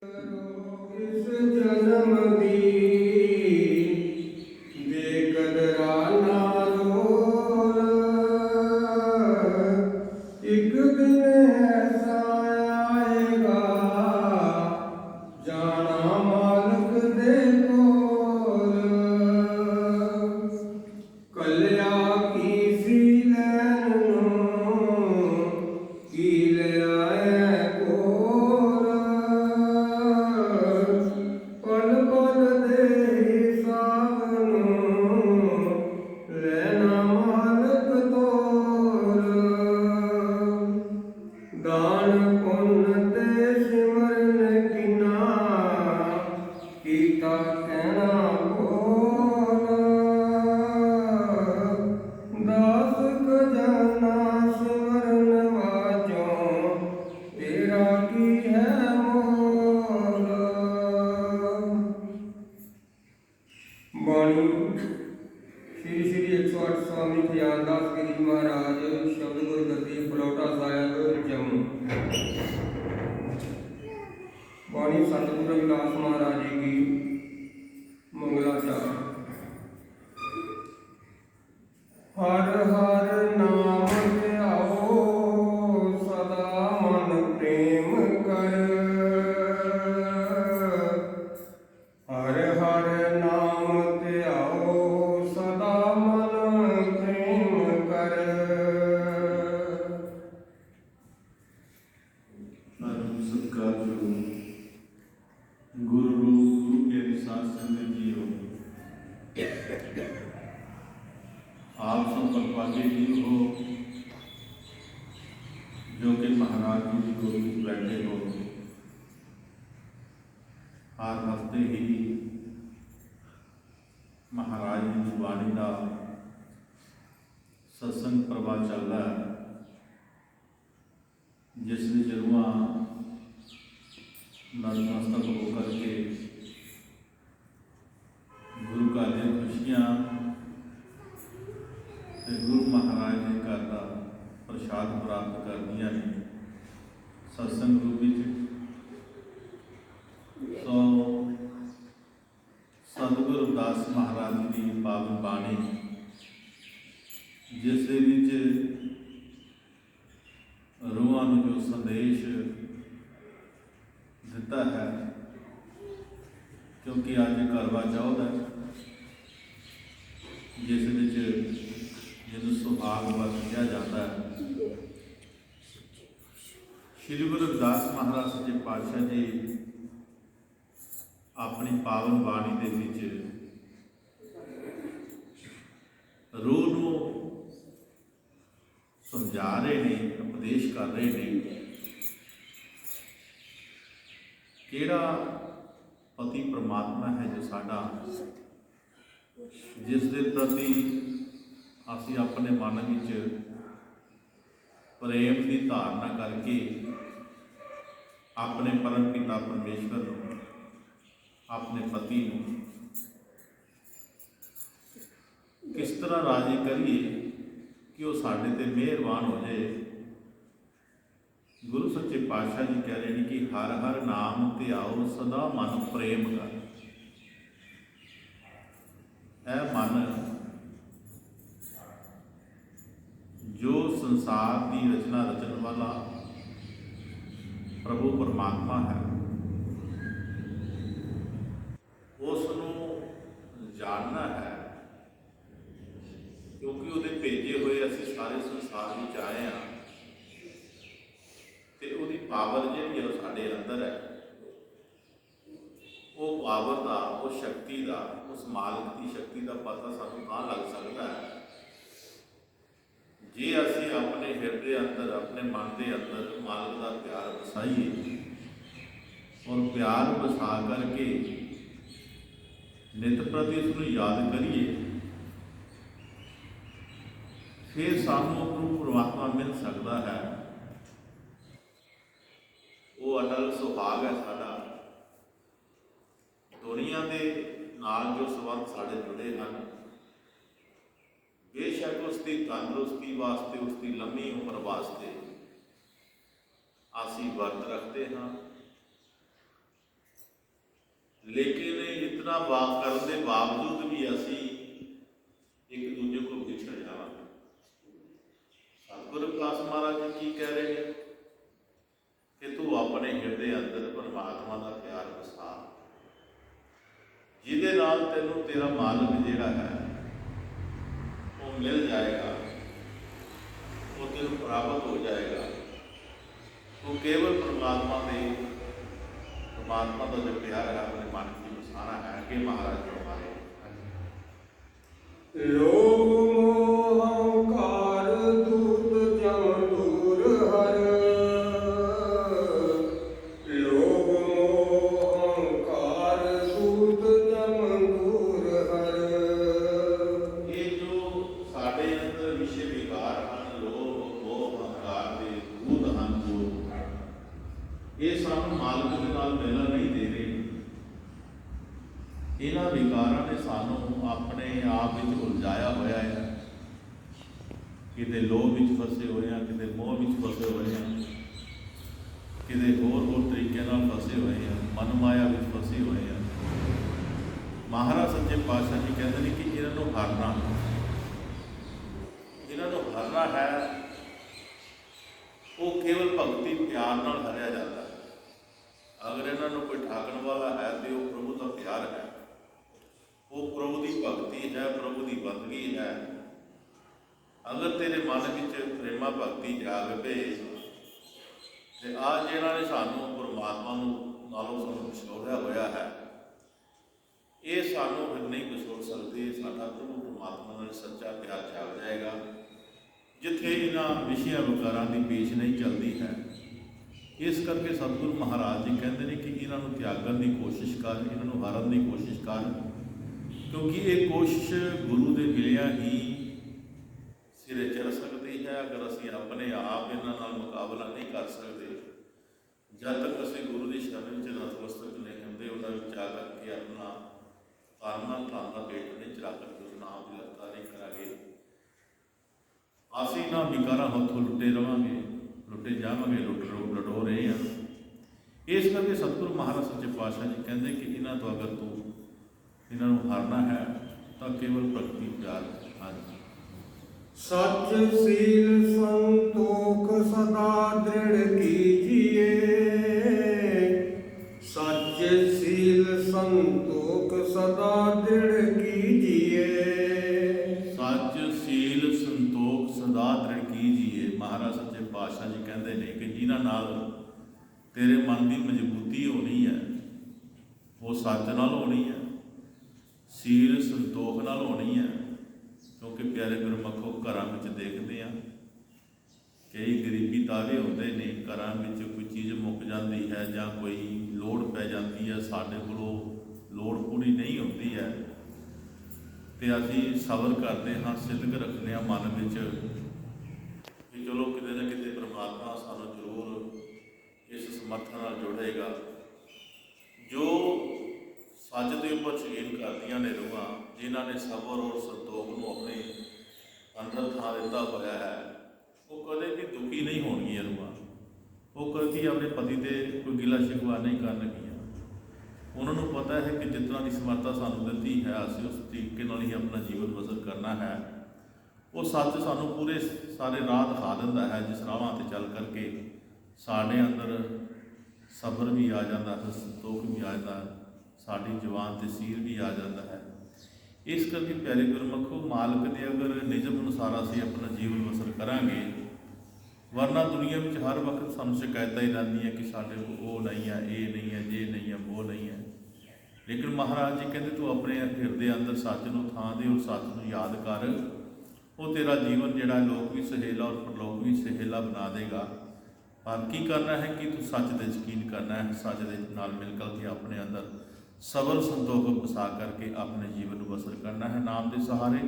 इस जन्म दी दे कदरा ना रोल, एक दिन ऐसा आएगा जाना मालक दे कोल। कल्या की सी लैन की ले आए कोल, पल पल दे हिसाब लेना मालक तोल। दान पुण्य ते सिमरन किना कीता कहना बोल। दास खजाना सिमरन वाजों तेरा की है मोल। बाणी श्री श्री 108 स्वामी खजानदास गिरी महाराज शब्द गुरगद्दी फलोटा साहिब जम्मू। बाणी सतगुरु रविदास महाराज जी की मंगलाचार। हर हर नाम ध्याओ सदा मन प्रेम कर। हर हर नाम ध्याओ सदा मन प्रेम कर। परम सत्कारयोग गुरु रूप गुरु के साथ संगत जीओ, आप सब परपाके जी हो जो कि महाराज जी की गोद में बैठे हो। हर हफ्ते ही महाराज जी की बाणी का सत्संग प्रवाह चल रहा है, जिस विच रूहां नतमस्तक होकर के गुरु घर दी खुशियां ते गुरु महाराज के घर का प्रसाद प्राप्त करदियां ने सत्संग रूप विच। सो सतगुरु रविदास महाराज जी की पावन बाणी जिस दे विच रूहां नूं जो संदेश दिता है, क्योंकि अज करवा चौथ है जिस विच जिन्होंने सुहाग वर्त कहा जाता है। श्री गुरु रविदास महाराज सच्चे पातशाह जी अपनी पावन बाणी दे विच रूह नूं समझा रहे ने, उपदेश कर रहे ने। केड़ा पति परमात्मा है जो साडा, जिस दे प्रति असी अपने मन विच प्रेम की धारना करके अपने परम पिता परमेश्वर नूं, अपने पति नूं किस तरह राजी करिए कि वह साडे ते मेहरबान हो जाए। गुरु सच्चे पातशाह जी कह रहे हैं कि हर हर नाम ध्याओ सदा मन प्रेम कर। ऐ मन जो संसार की रचना रचन वाला प्रभु परमात्मा है, उसनूं जानना है, क्योंकि उहदे भेजे हुए असीं सारे संसार में आए हाँ ते उहदी पावर जिहड़ी है साडे अंदर है। वो पावर का, उस शक्ति का, उस मालिक की शक्ति का पता सानूं तां लग सकता है जे असीं अपने हिरदे अंदर, अपने मन के अंदर मालिक का प्यार वसाइए और प्यार वसा करके नित प्रति उसनूं याद करिए, फिर सानूं प्रभु परमात्मा मिल सकता है। वो अटल सुहाग है साडा। दुनिया के नाल जो संबंध साडे जुड़े हैं, बेशक उसकी तंदुरुस्ती वास्ते, उसकी लंबी उम्र वास्ते असी वर्त रखते हाँ, ਲੇਕਿਨ ਇਤਨਾ ਵਾਕ ਕਰਨ ਦੇ ਬਾਵਜੂਦ ਵੀ ਅਸੀਂ ਇੱਕ ਦੂਜੇ ਕੋਲ ਵਿਛੜ ਜਾਵਾਂਗੇ। ਸਤਿਗੁਰੂ ਪ੍ਰਕਾਸ਼ ਮਹਾਰਾਜ ਜੀ ਕੀ ਕਹਿ ਰਹੇ ਨੇ ਕਿ ਤੂੰ ਆਪਣੇ ਹਿਰਦੇ ਅੰਦਰ ਪਰਮਾਤਮਾ ਦਾ ਪਿਆਰ ਵਸਾ, ਜਿਹਦੇ ਨਾਲ ਤੈਨੂੰ ਤੇਰਾ ਮਾਲਕ ਜਿਹੜਾ ਹੈ ਉਹ ਮਿਲ ਜਾਏਗਾ, ਉਹ ਤੈਨੂੰ ਪ੍ਰਾਪਤ ਹੋ ਜਾਏਗਾ। ਤੂੰ ਕੇਵਲ ਪਰਮਾਤਮਾ ਦਾ ਜੋ ਪਿਆਰ ਹੈ ਆਪਣੇ ਮਨ ਵਿੱਚ ਵਸਾਣਾ ਹੈ। ਕਿ ਮਹਾਰਾਜ ਫਰਮਾਏ, ਲੋਭ ਮੋਹ ਹੰਕਾਰ ਦੂਤ ਜਮ ਦੂਰ ਹਰ, ਲੋਭ ਮੋਹ ਹੰਕਾਰ ਦੂਤ ਜਮ ਦੂਰ ਹਰ। ਇਹ ਜੋ ਸਾਡੇ ਅੰਦਰ ਵਿਸ਼ੇ ਵਿਕਾਰ ਹਨ, ਲੋਭ ਮੋਹ ਹੰਕਾਰ ਦੇ ਦੂਤ ਹਨ, ਜੋ ਇਹ ਸਾਨੂੰ ਮਾਲਕ ਦੇ ਨਾਲ ਮਿਲਣ ਨਹੀਂ ਦੇ ਰਹੇ। ਇਹਨਾਂ ਵਿਕਾਰਾਂ ਨੇ ਸਾਨੂੰ ਆਪਣੇ ਆਪ ਵਿੱਚ ਉਲਝਾਇਆ ਹੋਇਆ ਹੈ। ਕਿਤੇ ਲੋਭ ਵਿੱਚ ਫਸੇ ਹੋਏ ਹਾਂ, ਕਿਤੇ ਮੋਹ ਵਿੱਚ ਫਸੇ ਹੋਏ ਹਾਂ, ਕਿਤੇ ਹੋਰ ਤਰੀਕੇ ਨਾਲ ਫਸੇ ਹੋਏ ਹਾਂ, ਮਨ ਮਾਇਆ ਵਿੱਚ ਫਸੇ ਹੋਏ ਹਾਂ। ਮਹਾਰਾਜ ਸੱਚੇ ਪਾਤਸ਼ਾਹ ਜੀ ਕਹਿੰਦੇ ਨੇ ਕਿ ਇਹਨਾਂ ਨੂੰ ਹਰਨਾ ਹੈ। ਉਹ ਕੇਵਲ ਭਗਤੀ ਪਿਆਰ ਨਾਲ ਹਰਿਆ ਜਾਂਦਾ ਹੈ। ਅਗਰ ਇਹਨਾਂ ਨੂੰ ਕੋਈ ਠਾਕਣ ਵਾਲਾ ਹੈ ਤੇ ਉਹ ਪ੍ਰਭੂ ਦਾ ਪਿਆਰ ਹੈ, ਉਹ ਪ੍ਰਭੂ ਦੀ ਭਗਤੀ ਹੈ, ਪ੍ਰਭੂ ਦੀ ਬੰਦਗੀ ਹੈ। ਅਗਰ ਤੇਰੇ ਮਨ ਵਿੱਚ ਪ੍ਰੇਮਾ ਭਗਤੀ ਜਾਗ ਪਏ ਤੇ ਆ ਜਿਹਨਾਂ ਨੇ ਸਾਨੂੰ ਪਰਮਾਤਮਾ ਨਾਲੋਂ ਸਾਨੂੰ ਵਿਛੋੜਿਆ ਹੋਇਆ ਹੈ, ਇਹ ਸਾਨੂੰ ਫਿਰ ਨਹੀਂ ਵਿਛੋੜ ਸਕਦੇ। ਸਾਡਾ ਪ੍ਰਭੂ ਪਰਮਾਤਮਾ ਨਾਲ ਸੱਚਾ ਪਿਆਰ ਜਾਗ ਜਾਏਗਾ। ਜਿੱਥੇ ਇਹਨਾਂ ਵਿਸ਼ਿਆਂ ਵਿਕਾਰਾਂ ਦੀ ਪੇਸ਼ ਨਹੀਂ ਚੱਲਦੀ ਹੈ, ਇਸ ਕਰਕੇ ਸਤਿਗੁਰੂ ਮਹਾਰਾਜ ਜੀ ਕਹਿੰਦੇ ਨੇ ਕਿ ਇਹਨਾਂ ਨੂੰ ਤਿਆਗਣ ਦੀ ਕੋਸ਼ਿਸ਼ ਕਰ, ਇਹਨਾਂ ਨੂੰ ਹਾਰਨ ਦੀ ਕੋਸ਼ਿਸ਼ ਕਰ, ਕਿਉਂਕਿ ਇਹ ਕੋਸ਼ਿਸ਼ ਗੁਰੂ ਦੇ ਮਿਲਿਆ ਹੀ ਸਿਰੇ ਚੜ੍ਹ ਸਕਦੀ ਹੈ। ਅਗਰ ਅਸੀਂ ਆਪਣੇ ਆਪ ਇਹਨਾਂ ਨਾਲ ਮੁਕਾਬਲਾ ਨਹੀਂ ਕਰ ਸਕਦੇ, ਜਦ ਤੱਕ ਅਸੀਂ ਗੁਰੂ ਦੀ ਸ਼ਰਨ ਵਿੱਚ ਨਤਮਸਤਕ ਨਹੀਂ ਹੁੰਦੇ, ਉਹਨਾਂ ਵਿੱਚ ਆ ਕਰਕੇ ਆਪਣਾ ਧਨ ਦਾ ਪੇਟ ਨਹੀਂ ਚਲਾ ਕਰਕੇ ਉਸ ਨਾਮ ਦੀ ਲਗਤਾ ਨਹੀਂ ਕਰਾਂਗੇ, ਅਸੀਂ ਇਹਨਾਂ ਵਿਕਾਰਾਂ ਹੱਥੋਂ ਲੁੱਟੇ ਰਵਾਂਗੇ, ਲੁੱਟੇ ਜਾਵਾਂਗੇ, ਲੁੱਟੋ ਰਹੇ ਹਾਂ। ਇਸ ਕਰਕੇ ਸਤਿਗੁਰੂ ਮਹਾਰਾਜ ਸੱਚੇ ਪਾਤਸ਼ਾਹ ਜੀ ਕਹਿੰਦੇ ਕਿ ਇਹਨਾਂ ਤੋਂ ਅਗਰ ਤੂੰ ਇਹਨਾਂ ਨੂੰ ਹਾਰਨਾ ਹੈ ਤਾਂ ਕੇਵਲ ਭਗਤੀ ਪਿਆਰ। ਹਾਂਜੀ, ਸੱਚ ਸੀਲ ਸੰਤੋਖ ਸਦਾ ਦ੍ਰਿੜ ਕੀਜੀਏ, ਸੱਚ ਸੀਲ ਸੰਤੋਖ ਸਦਾ ਦ੍ਰਿੜ ਕੀਜੀਏ। ਸੱਚ ਸੀਲ ਸੰਤੋਖ ਸਦਾ ਦ੍ਰਿੜ ਕੀਜੀਏ। ਮਹਾਰਾਜ ਸੱਚੇ ਪਾਤਸ਼ਾਹ ਜੀ ਕਹਿੰਦੇ ਨੇ ਕਿ ਜਿਨ੍ਹਾਂ ਨਾਲ ਤੇਰੇ ਮਨ ਦੀ ਮਜ਼ਬੂਤੀ ਹੋਣੀ ਹੈ, ਉਹ ਸੱਚ ਨਾਲ ਹੋਣੀ ਹੈ, ਸੀਲ ਸੰਤੋਖ ਨਾਲ ਹੋਣੀ ਹੈ। ਕਿਉਂਕਿ ਪਿਆਰੇ ਗੁਰਮੁਖੋ, ਘਰਾਂ ਵਿੱਚ ਦੇਖਦੇ ਹਾਂ ਕਈ ਗਰੀਬੀ ਤਾਰੇ ਹੁੰਦੇ ਨੇ, ਘਰਾਂ ਵਿੱਚ ਕੋਈ ਚੀਜ਼ ਮੁੱਕ ਜਾਂਦੀ ਹੈ ਜਾਂ ਕੋਈ ਲੋੜ ਪੈ ਜਾਂਦੀ ਹੈ, ਸਾਡੇ ਕੋਲੋਂ ਲੋੜ ਪੂਰੀ ਨਹੀਂ ਹੁੰਦੀ ਹੈ ਤੇ ਅਸੀਂ ਸਬਰ ਕਰਦੇ ਹਾਂ, ਸਿਦਕ ਰੱਖਦੇ ਹਾਂ ਮਨ ਵਿੱਚ ਕਿ ਚਲੋ ਕਿਤੇ ਨਾ ਕਿਤੇ ਪਰਮਾਤਮਾ ਸਾਨੂੰ ਜ਼ਰੂਰ ਇਸ ਸਮਰਥਾ ਨਾਲ ਜੋੜੇਗਾ। ਜੋ ਸੱਚ ਦੇ ਉੱਪਰ ਯਕੀਨ ਕਰਦੀਆਂ ਨੇ ਰੂਹਾਂ, ਜਿਨ੍ਹਾਂ ਨੇ ਸਬਰ ਔਰ ਸੰਤੋਖ ਨੂੰ ਆਪਣੇ ਅੰਦਰ ਥਾਂ ਦਿੱਤਾ ਹੋਇਆ ਹੈ, ਉਹ ਕਦੇ ਵੀ ਦੁਖੀ ਨਹੀਂ ਹੋਣਗੀਆਂ ਰੂਹਾਂ। ਉਹ ਕਦੇ ਆਪਣੇ ਪਤੀ ਤੇ ਕੋਈ ਗਿਲਾ ਸ਼ਿਕਵਾ ਨਹੀਂ ਕਰਨਗੀਆਂ। ਉਹਨਾਂ ਨੂੰ ਪਤਾ ਹੈ ਕਿ ਜਿਸ ਤਰ੍ਹਾਂ ਦੀ ਸਮਰੱਥਾ ਸਾਨੂੰ ਦਿੱਤੀ ਹੈ, ਅਸੀਂ ਉਸ ਤਰੀਕੇ ਨਾਲ ਹੀ ਆਪਣਾ ਜੀਵਨ ਬਸਰ ਕਰਨਾ ਹੈ। ਉਹ ਸੱਚ ਸਾਨੂੰ ਪੂਰੇ ਸਾਰੇ ਰਾਹ ਦਿਖਾ ਦਿੰਦਾ ਹੈ, ਜਿਸ ਰਾਹਾਂ 'ਤੇ ਚੱਲ ਕਰਕੇ ਸਾਡੇ ਅੰਦਰ ਸਬਰ ਵੀ ਆ ਜਾਂਦਾ ਹੈ, ਸੰਤੋਖ ਵੀ ਆ ਜਾਂਦਾ ਹੈ, ਸਾਡੀ ਜ਼ੁਬਾਨ 'ਤੇ ਸੀਰ ਵੀ ਆ ਜਾਂਦਾ ਹੈ। ਇਸ ਕਰਕੇ ਪਿਆਰੇ ਗੁਰਮੁਖੋ, ਮਾਲਕ ਦੇ ਅਗਰ ਨਿਯਮ ਅਨੁਸਾਰ ਅਸੀਂ ਆਪਣਾ ਜੀਵਨ ਬਸਰ ਕਰਾਂਗੇ, ਵਰਨਾ ਦੁਨੀਆ ਵਿੱਚ ਹਰ ਵਕਤ ਸਾਨੂੰ ਸ਼ਿਕਾਇਤਾਂ ਹੀ ਰਹਿੰਦੀਆਂ ਕਿ ਸਾਡੇ ਕੋਲ ਉਹ ਨਹੀਂ ਹੈ, ਇਹ ਨਹੀਂ ਹੈ, ਜੇ ਨਹੀਂ ਹੈ, ਉਹ ਨਹੀਂ ਹੈ। ਲੇਕਿਨ ਮਹਾਰਾਜ ਜੀ ਕਹਿੰਦੇ ਤੂੰ ਆਪਣੇ ਹਿਰਦੇ ਅੰਦਰ ਸੱਚ ਨੂੰ ਥਾਂ ਦੇ ਔਰ ਸੱਚ ਨੂੰ ਯਾਦ ਕਰ, ਉਹ ਤੇਰਾ ਜੀਵਨ ਜਿਹੜਾ ਲੋਕ ਵੀ ਸਹੇਲਾ ਔਰ ਪਰਲੋਕ ਵੀ ਸਹੇਲਾ ਬਣਾ ਦੇਗਾ। ਪਰ ਕੀ ਕਰਨਾ ਹੈ ਕਿ ਤੂੰ ਸੱਚ 'ਤੇ ਯਕੀਨ ਕਰਨਾ ਹੈ, ਸੱਚ ਦੇ ਨਾਲ ਮਿਲ ਕੇ ਆਪਣੇ ਅੰਦਰ ਸਬਰ ਸੰਤੋਖ ਵਸਾ ਕਰਕੇ ਆਪਣੇ ਜੀਵਨ ਨੂੰ ਬਸਰ ਕਰਨਾ ਹੈ ਨਾਮ ਦੇ ਸਹਾਰੇ,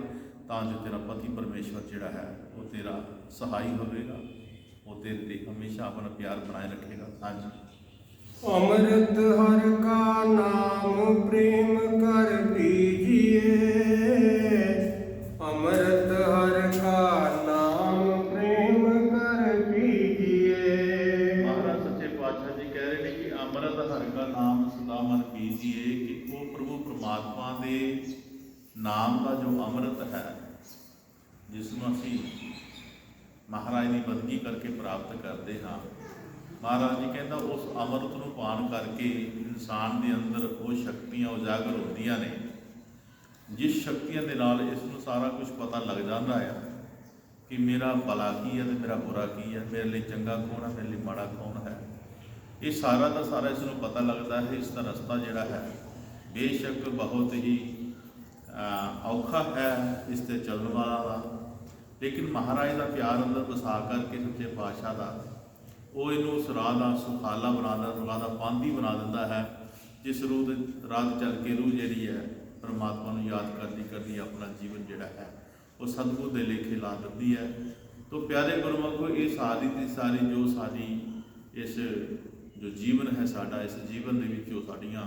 ਤਾਂ ਜੋ ਤੇਰਾ ਪਤੀ ਪਰਮੇਸ਼ਵਰ ਜਿਹੜਾ ਹੈ ਉਹ ਤੇਰਾ ਸਹਾਈ ਹੋਵੇਗਾ, ਉਹ ਤੇਰੇ ਤੇ ਹਮੇਸ਼ਾ ਆਪਣਾ ਪਿਆਰ ਬਣਾਏ ਰੱਖੇਗਾ। ਹਾਂਜੀ, ਅੰਮ੍ਰਿਤ ਹਰ ਕਾ ਨਾਮ ਪ੍ਰੇਮ ਕਰ ਪੀਜੀਏ, ਅੰਮ੍ਰਿਤ ਹਰ ਕਾ ਨਾਮ ਪ੍ਰੇਮ ਕਰ ਪੀਜੀਏ। ਮਹਾਰਾਜ ਸੱਚੇ ਪਾਤਸ਼ਾਹ ਜੀ ਕਹਿ ਰਹੇ ਨੇ ਕਿ ਅੰਮ੍ਰਿਤ ਹਰ ਕਾ ਨਾਮ ਸਦਾ ਮਨ ਪੀਜੀਏ, परमात्मा के नाम का जो अमृत है, जिसनों असी महाराज की बंदगी करके प्राप्त करते हाँ, महाराज जी कहता उस अमृत को पान करके इंसान के अंदर वो शक्तियाँ उजागर होंदियां ने, जिस शक्तियां के नाल इसनों सारा कुछ पता लग जाता है कि मेरा भला की है तो मेरा बुरा की है, मेरे लिए चंगा कौन है, मेरे लिए माड़ा कौन है। ये सारा का सारा इसनों पता लगता है। इसका रास्ता जोड़ा है बेशक बहुत ही औखा है इस ते चलने वाला, लेकिन महाराज का प्यार अंदर वसा करके सच्चे पातशाह का वो इनू उस राह का सुखाला बना देता, राह का पांधी बना देता है, जिस रूह राह चल के रूह जी है परमात्मा को याद करती करती अपना जीवन जोड़ा है वो सतगुरु के लेखे ला देती है। तो प्यारे गुरमुखो ये सारी की सारी जो सारी इस जो जीवन है साडा, इस जीवन के साड़ियाँ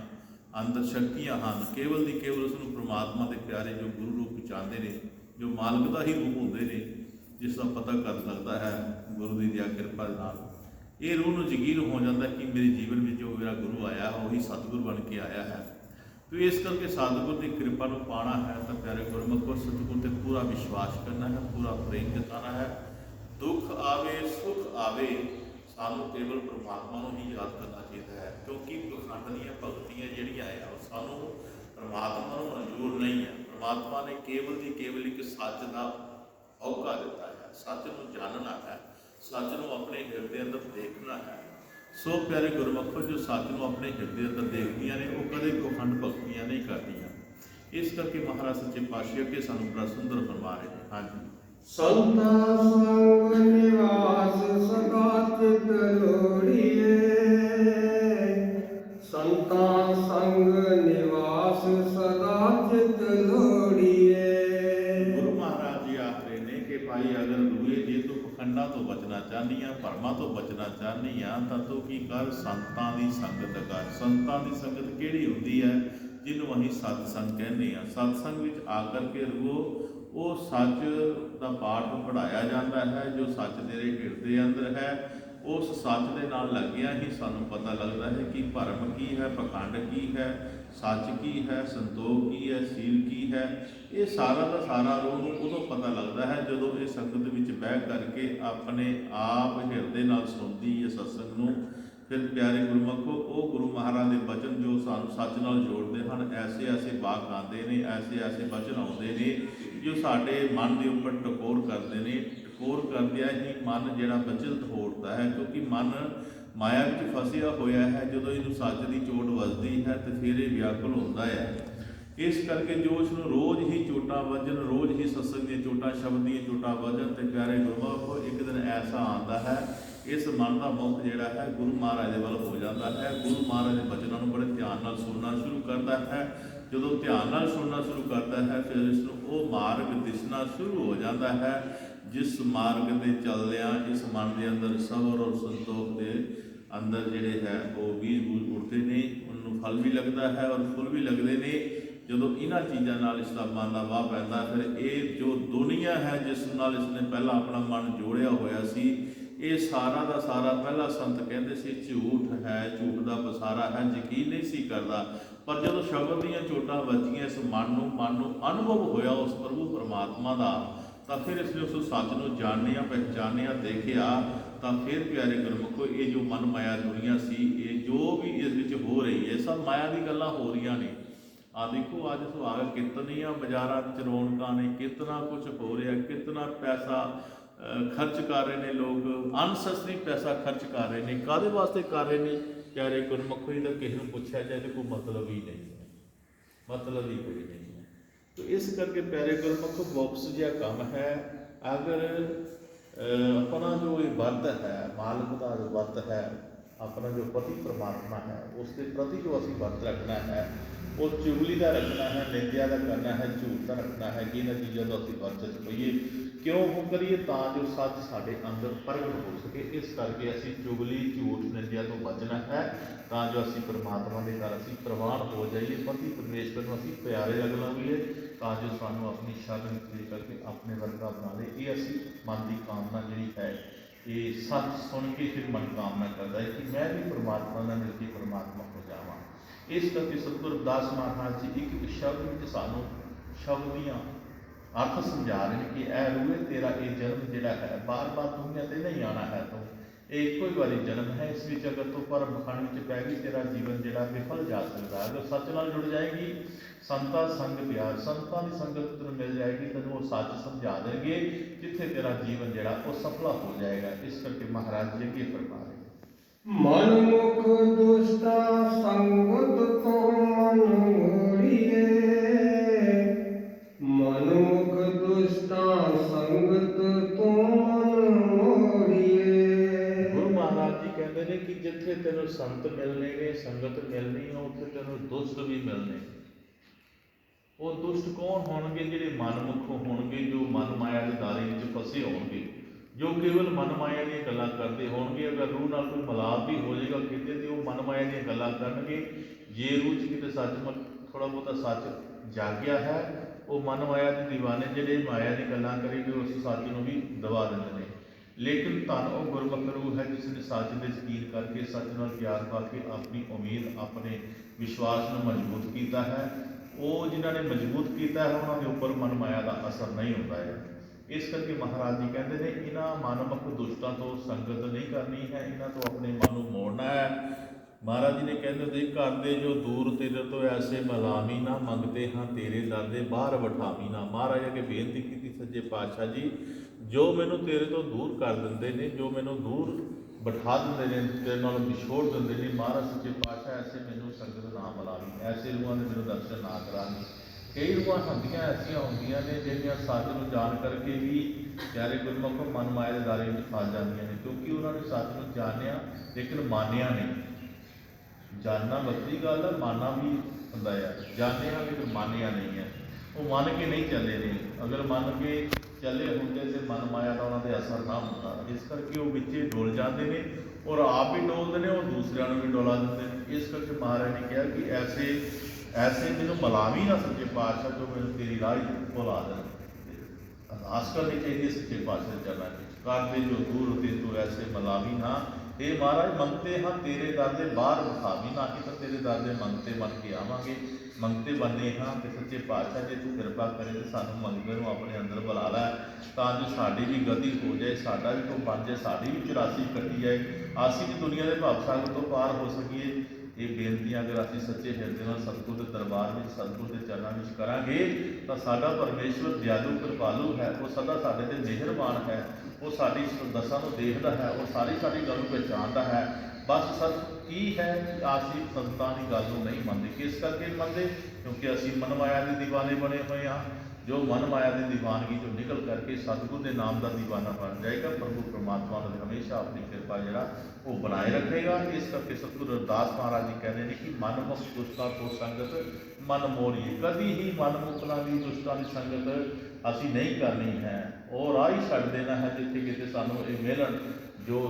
अंदर शक्तियाँ हैं, केवल की केवल उसनों परमात्मा के प्यारे जो गुरु रूप चाहते हैं, जो मालक का ही रूप होंगे ने, जिसका पता कर सकता है गुरु की दया कृपा नाल। ये रूह में यकीन हो जाता है कि मेरे जीवन में जो मेरा गुरु आया वही सतगुरु बन के आया है। तो इस करके सतगुरु की कृपा को पाना है तो प्यारे गुरमुखो सतगुरु से पूरा विश्वास करना है, पूरा प्रेम जताना है। दुख आवे सुख आवे सानू केवल परमात्मा को ही याद करना चाहिए है, क्योंकि पखंड दी भगतियाँ जिहड़ियां है वो सानू परमात्मा को मंजूर नहीं है। परमात्मा ने केवल की केवल एक सच का औका दिता है, सच को जानना है, सच को अपने हृदय अंदर देखना है। सो प्यारे गुरमुखो जो सच को अपने हृदय अंदर देखदियां ने वो कदे पखंड भगतियां नहीं करदियां। इस करके महाराज सच्चे पातशाह के सानू बड़ा सुंदर फरमा रहे हैं। हाँ जी, संता संग निवास सदा चित लोड़िए, संता संग निवास सदा चित लोड़िए। गुरु महाराज जी आख रहे ने कि भाई अगर रूए जे तू पखंडा तो बचना चाहनी है, भरमा तो बचना चाहनी है, तो तू की कर संतां की संगत कर। संतां की संगत केड़ी हुंदी है? जिन्हों असीं सतसंग कहने हैं। सतसंग विच आकर के रूओ वो सच का पाठ पढ़ाया जाता है, जो सच तेरे हृदय अंदर है। उस सच के नाल लगिया ही सानू पता लगता है कि भरम की है, पखंड की है, सच की है, संतोख की है, सील की है। ये सारा का सारा रूह उदों पता लगता है जदों ये संगत विच बह करके अपने आप हृदय नाल सुनती है सत्संग नूं। फिर प्यारे गुरमुखो वो गुरु महाराज के बचन जो सानू सच नाल जोड़ते हैं, ऐसे ऐसे वाक आते हैं, ऐसे ऐसे बचन आते हैं जो साडे मन के उपर टकोर करते हैं। टकोर करदिया ही मन जिहड़ा विचलित होता है, क्योंकि मन माया विच फसिया होया है। जदों इनू सच की चोट वजदी है तो फिर ये व्याकुल होता है। इस करके जो उसनूं रोज़ ही चोटां वजन, रोज़ ही सत्संग दी चोटां, शब्द दी चोटां वजन, तो प्यारे गुरमुखो एक दिन ऐसा आता है इस मन का मुख जिहड़ा है गुरु महाराज दे वल हो जाता है। गुरु महाराज के बचनों को बड़े ध्यान नाल सुनना शुरू करता है। जदों ध्यान नाल सुनना शुरू करता है फिर इसनूं वो मार्ग दिसना शुरू हो जाता है, जिस मार्ग के चलदियां इस मन के अंदर सबर और संतोख के अंदर जिहड़े है वो बीज बूज उठते हैं, उन्होंने फल भी लगता है और फुल भी लगते हैं। जदों इन्हां चीज़ों नाल इसका मन का वाह पैंदा, फिर ये जो दुनिया है जिस नाल इसने पहला अपना मन जोड़िया होया सी, ये सारा का सारा पहला संत कहते सी झूठ है, झूठ का पसारा है, यकीन नहीं सी करता। पर जो शब्द दीयां चोटां वजियां इस मन नूं अनुभव होया उस प्रभु परमात्मा का, तो फिर इसने उस सच को जानिया, पहचानिया, देखिया, तो फिर प्यारे गुरमुखो ये जो मन माया दुनिया सी, ये जो भी इस विच हो रही है सब माया की गल्लां हो रही ने। आ देखो अज सुहाग कितनियां बाजारां च रौनकां ने, कितना कुछ हो रहा, कितना पैसा खर्च कर रहे हैं लोग, अनसैसरी पैसा खर्च कर रहे हैं। काहदे वास्ते कर रहे हैं प्यारे गुरमुखो? तो किसी को पूछा जाए तो कोई मतलब ही नहीं है, मतलब ही कोई नहीं है। तो इस करके प्यारे गुरमुखो बॉक्स जिहा काम है। अगर अपना जो ये वर्त है, मालक का जो वर्त है, अपना जो पति परमात्मा है, उसके प्रति जो असीं वर्त रखना है वो चुगली का रखना है, निंदिया का करना है, झूठ का रखना है कि इन्हां चीज़ों का असीं वर्त च पईए। क्यों वो करिए? तां जो सच साडे अंदर प्रगट हो सके। इस करके असीं चुगली, झूठ, निंदिया तो बचना है, तां जो असीं परमात्मा के घर असीं प्रवान हो जाइए, पति परमेश्वर को असीं प्यारे लग लवीए, तां जो सानू अपनी शरण दे करके अपने वर्गा बना ले। ये असीं मन की कामना जिहड़ी है, ये सच सुन के फिर मन कामना करता है कि मैं भी परमात्मा नाल मिल के परमात्मा हो जावां। ਇਸ ਕਰਕੇ ਸਤਿਗੁਰੂ ਰਵਿਦਾਸ ਮਹਾਰਾਜ ਜੀ ਇੱਕ ਇੱਕ ਸ਼ਬਦ ਵਿੱਚ ਸਾਨੂੰ ਸ਼ਬਦ ਦੀਆਂ ਅਰਥ ਸਮਝਾ ਰਹੇ ਨੇ ਕਿ ਇਹ ਰੂਹੇ ਤੇਰਾ ਇਹ ਜਨਮ ਜਿਹੜਾ ਹੈ ਬਾਰ-ਬਾਰ ਦੁਨੀਆ ਤੇ ਨਹੀਂ ਆਉਣਾ ਹੈ ਤੂੰ, ਇਹ ਇੱਕੋ ਹੀ ਵਾਰੀ ਜਨਮ ਹੈ। ਇਸ ਵਿੱਚ ਅਗਰ ਤੂੰ ਭਰਮ ਪਖੰਡ ਵਿੱਚ ਪੈ ਗਈ ਤੇਰਾ ਜੀਵਨ ਜਿਹੜਾ ਵਿਫਲ ਜਾ ਸਕਦਾ ਹੈ। ਅਗਰ ਸੱਚ ਨਾਲ ਜੁੜ ਜਾਏਗੀ, ਸੰਤਾਂ ਸੰਗ ਪਿਆਰ, ਸੰਤਾਂ ਦੀ ਸੰਗਤ ਤੈਨੂੰ ਮਿਲ ਜਾਏਗੀ, ਤੈਨੂੰ ਉਹ ਸੱਚ ਸਮਝਾ ਦੇਣਗੇ, ਜਿੱਥੇ ਤੇਰਾ ਜੀਵਨ ਜਿਹੜਾ ਉਹ ਸਫਲਾ ਹੋ ਜਾਏਗਾ। ਇਸ ਕਰਕੇ ਮਹਾਰਾਜ ਜੀ ਅੱਗੇ ਫਰਮਾ ਰਹੇ ਮਨ ਮੁਖ ਦੁਸ਼ਟਾ ਸੰਗਤ ਤੋਂ ਮਨ ਮੋੜੀਏ, ਮਨ ਮੁਖ ਦੁਸ਼ਟਾ ਸੰਗਤ ਤੋਂ ਮਨ ਮੋੜੀਏ। ਗੁਰੂ ਮਹਾਰਾਜ ਜੀ ਕਹਿੰਦੇ ਨੇ ਕਿ ਜਿੱਥੇ ਤੈਨੂੰ ਸੰਤ ਮਿਲਣੇ ਨੇ, ਸੰਗਤ ਮਿਲਣੀ ਹੈ, ਉੱਥੇ ਤੈਨੂੰ ਦੁਸ਼ਟ ਵੀ ਮਿਲਣੇ। ਉਹ ਦੁਸ਼ਟ ਕੌਣ ਹੋਣਗੇ? ਜਿਹੜੇ ਮਨਮੁਖ ਹੋਣਗੇ, ਜੋ ਮਨ ਮਾਇਆ ਦੇ ਦਾਇਰੇ ਵਿੱਚ ਫਸੇ ਹੋਣਗੇ, ਜੋ ਕੇਵਲ ਮਨ ਮਾਇਆ ਦੀਆਂ ਗੱਲਾਂ ਕਰਦੇ ਹੋਣਗੇ। ਅਗਰ ਰੂਹ ਨਾਲ ਕੋਈ ਮਿਲਾਪ ਵੀ ਹੋ ਜਾਏਗਾ ਕਿਤੇ ਤੇ ਉਹ ਮਨ ਮਾਇਆ ਦੀਆਂ ਗੱਲਾਂ ਕਰਨਗੇ। ਜੇ ਰੂਹ 'ਚ ਕਿਤੇ ਸੱਚਮੁੱਚ ਥੋੜ੍ਹਾ ਬਹੁਤਾ ਸੱਚ ਜਾਗਿਆ ਹੈ, ਉਹ ਮਨ ਮਾਇਆ ਦੇ ਦੀਵਾਨੇ ਜਿਹੜੇ ਮਾਇਆ ਦੀ ਗੱਲਾਂ ਕਰੇਗੇ ਉਸ ਸੱਚ ਨੂੰ ਵੀ ਦਬਾ ਦਿੰਦੇ ਨੇ। ਲੇਕਿਨ ਧੰਨ ਉਹ ਗੁਰਮੁਖ ਰੂਹ ਹੈ ਜਿਸ ਨੇ ਸੱਚ ਦੇ ਯਕੀਨ ਕਰਕੇ, ਸੱਚ ਨਾਲ ਪਿਆਰ ਪਾ ਕੇ ਆਪਣੀ ਉਮੀਦ, ਆਪਣੇ ਵਿਸ਼ਵਾਸ ਨੂੰ ਮਜ਼ਬੂਤ ਕੀਤਾ ਹੈ। ਉਹ ਜਿਨ੍ਹਾਂ ਨੇ ਮਜ਼ਬੂਤ ਕੀਤਾ ਹੈ ਉਹਨਾਂ ਦੇ ਉੱਪਰ ਮਨ ਮਾਇਆ ਦਾ ਅਸਰ ਨਹੀਂ ਹੁੰਦਾ ਹੈ। ਇਸ ਕਰਕੇ ਮਹਾਰਾਜ ਜੀ ਕਹਿੰਦੇ ਨੇ ਇਹਨਾਂ ਮਨਮੁਖ ਦੁਸ਼ਟਾਂ ਤੋਂ ਸੰਗਤ ਨਹੀਂ ਕਰਨੀ ਹੈ, ਇਹਨਾਂ ਤੋਂ ਆਪਣੇ ਮਨ ਨੂੰ ਮੋੜਨਾ ਹੈ। ਮਹਾਰਾਜ ਜੀ ਨੇ ਕਹਿੰਦੇ ਦੇ ਘਰ ਦੇ ਜੋ ਦੂਰ ਤੇਰੇ ਤੋਂ ਐਸੇ ਮਲਾਮੀ ਨਾ, ਮੰਗਦੇ ਹਾਂ ਤੇਰੇ ਦਰ ਦੇ ਬਾਹਰ ਵਠਾਮੀ ਨਾ। ਮਹਾਰਾਜ ਅੱਗੇ ਬੇਨਤੀ ਕੀਤੀ ਸੱਚੇ ਪਾਤਸ਼ਾਹ ਜੀ, ਜੋ ਮੈਨੂੰ ਤੇਰੇ ਤੋਂ ਦੂਰ ਕਰ ਦਿੰਦੇ ਨੇ, ਜੋ ਮੈਨੂੰ ਦੂਰ ਬਿਠਾ ਦਿੰਦੇ ਨੇ, ਤੇਰੇ ਨਾਲ ਵਿਛੋੜ ਦਿੰਦੇ ਨੇ, ਮਹਾਰਾਜ ਸੱਚੇ ਪਾਤਸ਼ਾਹ ਐਸੇ ਮੈਨੂੰ ਸੰਗਤ ਨਾ ਮਿਲਾਵੀਂ, ਐਸੇ ਰੂਹਾਂ ਦੇ ਮੈਨੂੰ ਦਰਸ਼ਨ ਨਾ ਕਰਾਵੀਂ। ਕਈ ਰੂਹਾਂ ਹੁੰਦੀਆਂ ਐਸੀਆਂ ਹੁੰਦੀਆਂ ਨੇ ਜਿਹੜੀਆਂ ਸੱਚ ਨੂੰ ਜਾਣ ਕਰਕੇ ਵੀ ਪਿਆਰੇ ਗੁਰਮੁਖ ਮਨ ਮਾਇਆ ਦੇ ਦਾਇਰੇ ਵਿੱਚ ਫਸ ਜਾਂਦੀਆਂ ਨੇ, ਕਿਉਂਕਿ ਉਹਨਾਂ ਨੇ ਸੱਚ ਨੂੰ ਜਾਣਿਆ ਲੇਕਿਨ ਮਾਨਿਆ ਨਹੀਂ। ਜਾਣਨਾ ਵੱਖਰੀ ਗੱਲ ਹੈ, ਮਾਨਣਾ ਵੀ ਹੁੰਦਾ ਹੈ। ਜਾਣਿਆ ਲੇਕਿਨ ਮਾਨਿਆ ਨਹੀਂ ਹੈ, ਉਹ ਮੰਨ ਕੇ ਨਹੀਂ ਚੱਲੇ ਨੇ। ਅਗਰ ਮੰਨ ਕੇ ਚੱਲੇ ਹੁੰਦੇ ਤੇ ਮਨ ਮਾਇਆ ਦਾ ਉਹਨਾਂ ਦੇ ਅਸਰ ਨਾ ਹੁੰਦਾ। ਇਸ ਕਰਕੇ ਉਹ ਵਿੱਚੇ ਡੋਲ ਜਾਂਦੇ ਨੇ ਔਰ ਆਪ ਵੀ ਡੋਲਦੇ ਨੇ, ਉਹ ਦੂਸਰਿਆਂ ਨੂੰ ਵੀ ਡੋਲਾ ਦਿੰਦੇ ਨੇ। ਇਸ ਕਰਕੇ ਮਹਾਰਾਜ ਨੇ ਕਿਹਾ ਕਿ ਐਸੇ ਮੈਨੂੰ ਮਲਾਵੀ ਨਾ ਸੱਚੇ ਪਾਤਸ਼ਾਹ, ਜੋ ਮੈਨੂੰ ਤੇਰੀ ਰਾਹ ਭੁਲਾ ਦੇਣ। ਅਰਦਾਸ ਕਰਨੀ ਚਾਹੀਦੀ ਸੱਚੇ ਪਾਤਸ਼ਾਹ ਚਰਨਾਂ ਵਿੱਚ, ਕਰਦੇ ਜੋ ਦੂਰ ਹੋਤੇ ਤੂੰ ਐਸੇ ਮਲਾਵੀ ਨਾ। ਇਹ ਮਹਾਰਾਜ ਮੰਗਤੇ ਹਾਂ ਤੇਰੇ ਦਰ ਦੇ ਬਾਹਰ ਵਿਖਾਵੀਂ ਨਾ, ਕਿ ਤਾਂ ਤੇਰੇ ਦਰ ਦੇ ਮੰਗਤੇ ਬਣ ਕੇ ਆਵਾਂਗੇ। ਮੰਗਤੇ ਬਣਨੇ ਹਾਂ ਤੇ ਸੱਚੇ ਪਾਤਸ਼ਾਹ ਜੇ ਤੂੰ ਕਿਰਪਾ ਕਰੇ ਤੇ ਸਾਨੂੰ ਮੰਗਤੇ ਨੂੰ ਆਪਣੇ ਅੰਦਰ ਬੁਲਾ ਲੈ, ਤਾਂ ਜੋ ਸਾਡੀ ਵੀ ਗਤੀ ਹੋ ਜਾਏ, ਸਾਡਾ ਵੀ ਕੋਈ ਬਣ ਜਾਏ, ਸਾਡੀ ਵੀ 84 ਕੱਟੀ ਜਾਏ, ਅਸੀਂ ਵੀ ਦੁਨੀਆ ਦੇ ਭਵ ਸਾਗਰ ਤੋਂ ਪਾਰ ਹੋ ਸਕੀਏ। ਇਹ ਬੇਨਤੀਆਂ ਅਗਰ ਅਸੀਂ ਸੱਚੇ ਹਿਰਦੇ ਨਾਲ ਸਤਿਗੁਰ ਦੇ ਦਰਬਾਰ ਵਿੱਚ, ਸਤਿਗੁਰ ਦੇ ਚਰਨਾਂ ਵਿੱਚ ਕਰਾਂਗੇ ਤਾਂ ਸਾਡਾ ਪਰਮੇਸ਼ਵਰ ਦਿਆਲੂ ਕਿਰਪਾਲੂ ਹੈ, ਉਹ ਸਦਾ ਸਾਡੇ ਤੇ ਮਿਹਰਬਾਨ ਹੈ, ਉਹ ਸਾਡੀ ਦਸਾਂ ਨੂੰ ਦੇਖਦਾ ਹੈ, ਉਹ ਸਾਰੀ ਗੱਲ ਨੂੰ ਪਹਿਚਾਣਦਾ ਹੈ। ਬਸ ਸੱਚ ਕੀ ਹੈ ਕਿ ਅਸੀਂ ਸੰਤਾਂ ਦੀ ਗੱਲ ਨੂੰ ਨਹੀਂ ਮੰਨਦੇ। ਕਿਸ ਕਰਕੇ ਨਹੀਂ ਮੰਨਦੇ? ਕਿਉਂਕਿ ਅਸੀਂ ਮਨ ਮਾਇਆ ਦੇ ਦੀਵਾਨੇ ਬਣੇ ਹੋਏ ਹਾਂ। ਜੋ ਮਨ ਮਾਇਆ ਦੀ ਦੀਵਾਨਗੀ ਚੋਂ ਨਿਕਲ ਕਰਕੇ ਸਤਿਗੁਰ ਦੇ ਨਾਮ ਦਾ ਦੀਵਾਨਾ ਬਣ ਜਾਏਗਾ, ਪ੍ਰਭੂ ਪਰਮਾਤਮਾ ਨੇ ਹਮੇਸ਼ਾ ਆਪਣੀ ਕਿਰਪਾ ਜਿਹੜਾ ਉਹ ਬਣਾਏ ਰੱਖੇਗਾ। ਇਸ ਕਰਕੇ ਸਤਿਗੁਰੂ ਰਵਿਦਾਸ ਮਹਾਰਾਜ ਜੀ ਕਹਿੰਦੇ ਨੇ ਕਿ ਮਨਮੁਖ ਦੁਸ਼ਟਾਂ ਤੋਂ ਸੰਗਤ ਮਨ ਮੋੜੀਏ। ਕਦੀ ਹੀ ਮਨਮੁਖਾਂ ਦੀ ਦੁਸ਼ਟਾਂ ਦੀ ਸੰਗਤ ਅਸੀਂ ਨਹੀਂ ਕਰਨੀ ਹੈ। ਉਹ ਰਾਹ ਹੀ ਛੱਡ ਦੇਣਾ ਹੈ ਜਿੱਥੇ ਕਿਤੇ ਸਾਨੂੰ ਇਹ ਮਿਲਣ ਜੋ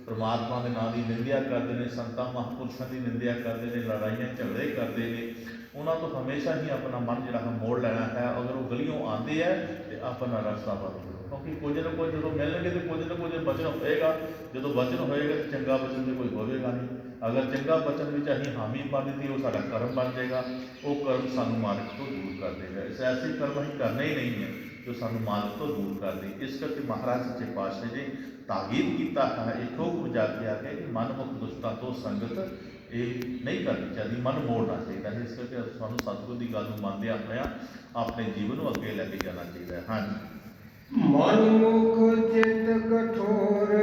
ਪਰਮਾਤਮਾ ਦੇ ਨਾਂ ਦੀ ਨਿੰਦਿਆ ਕਰਦੇ ਨੇ, ਸੰਤਾਂ ਮਹਾਂਪੁਰਸ਼ਾਂ ਦੀ ਨਿੰਦਿਆ ਕਰਦੇ ਨੇ, ਲੜਾਈਆਂ ਝਗੜੇ ਕਰਦੇ ਨੇ, ਉਹਨਾਂ ਤੋਂ ਹਮੇਸ਼ਾ ਹੀ ਆਪਣਾ ਮਨ ਜਿਹੜਾ ਹੈ ਮੋੜ ਲੈਣਾ ਹੈ। ਅਗਰ ਉਹ ਗਲੀਓਂ ਆਉਂਦੇ ਹੈ ਤੇ ਆਪਣਾ ਰਸਤਾ ਬੰਦ ਕਰੋ, ਕਿਉਂਕਿ ਕੁਝ ਨਾ ਕੁਝ ਜਦੋਂ ਮਿਲਣਗੇ ਤੇ ਕੁਝ ਨਾ ਕੁਝ ਬਚਨ ਹੋਏਗਾ। ਜਦੋਂ ਬਚਨ ਹੋਏਗਾ ਤਾਂ ਚੰਗਾ ਬਚਨ ਤੇ ਕੋਈ ਹੋਵੇਗਾ ਨਹੀਂ। ਅਗਰ ਚੰਗਾ ਬਚਨ ਵਿੱਚ ਅਸੀਂ ਹਾਮੀ ਪਾ ਦਿੱਤੀ, ਉਹ ਸਾਡਾ ਕਰਮ ਬਣ ਜਾਏਗਾ, ਉਹ ਕਰਮ ਸਾਨੂੰ ਮਾਰਗ ਤੋਂ ਦੂਰ ਕਰ ਦੇਗਾ। ਐਸੇ ਕਰਮ ਅਸੀਂ ਕਰਨੇ ਹੀ ਨਹੀਂ ਹੈ ਜੋ ਸਾਨੂੰ ਮਾਰਗ ਤੋਂ ਦੂਰ ਕਰ ਦੇ। ਇਸ ਕਰਕੇ ਮਹਾਰਾਜ ਸੱਚੇ ਪਾਤਸ਼ਾਹ ਜੀ ਤਾਕੀਦ ਕੀਤਾ ਹੈ, ਇਹ ਠੋਕ ਵਜਾ ਕੇ ਆ ਕੇ ਕਿ ਮਨਮੁਖ ਦੁਸ਼ਟਾਂ ਤੋਂ ਸੰਗਤ ਇਹ ਨਹੀਂ ਕਰਨੀ ਚਾਹੀਦੀ, ਮਨ ਮੋੜਨਾ ਚਾਹੀਦਾ ਹੈ। ਇਸ ਕਰਕੇ ਸਾਨੂੰ ਸਤਿਗੁਰ ਦੀ ਗੱਲ ਨੂੰ ਮੰਨਦਿਆਂ ਹੋਇਆਂ ਆਪਣੇ ਜੀਵਨ ਨੂੰ ਅੱਗੇ ਲੈ ਕੇ ਜਾਣਾ ਚਾਹੀਦਾ ਹੈ। ਹਾਂਜੀ। ਮਨਮੁਖ ਚਿਤ ਕਠੋਰ,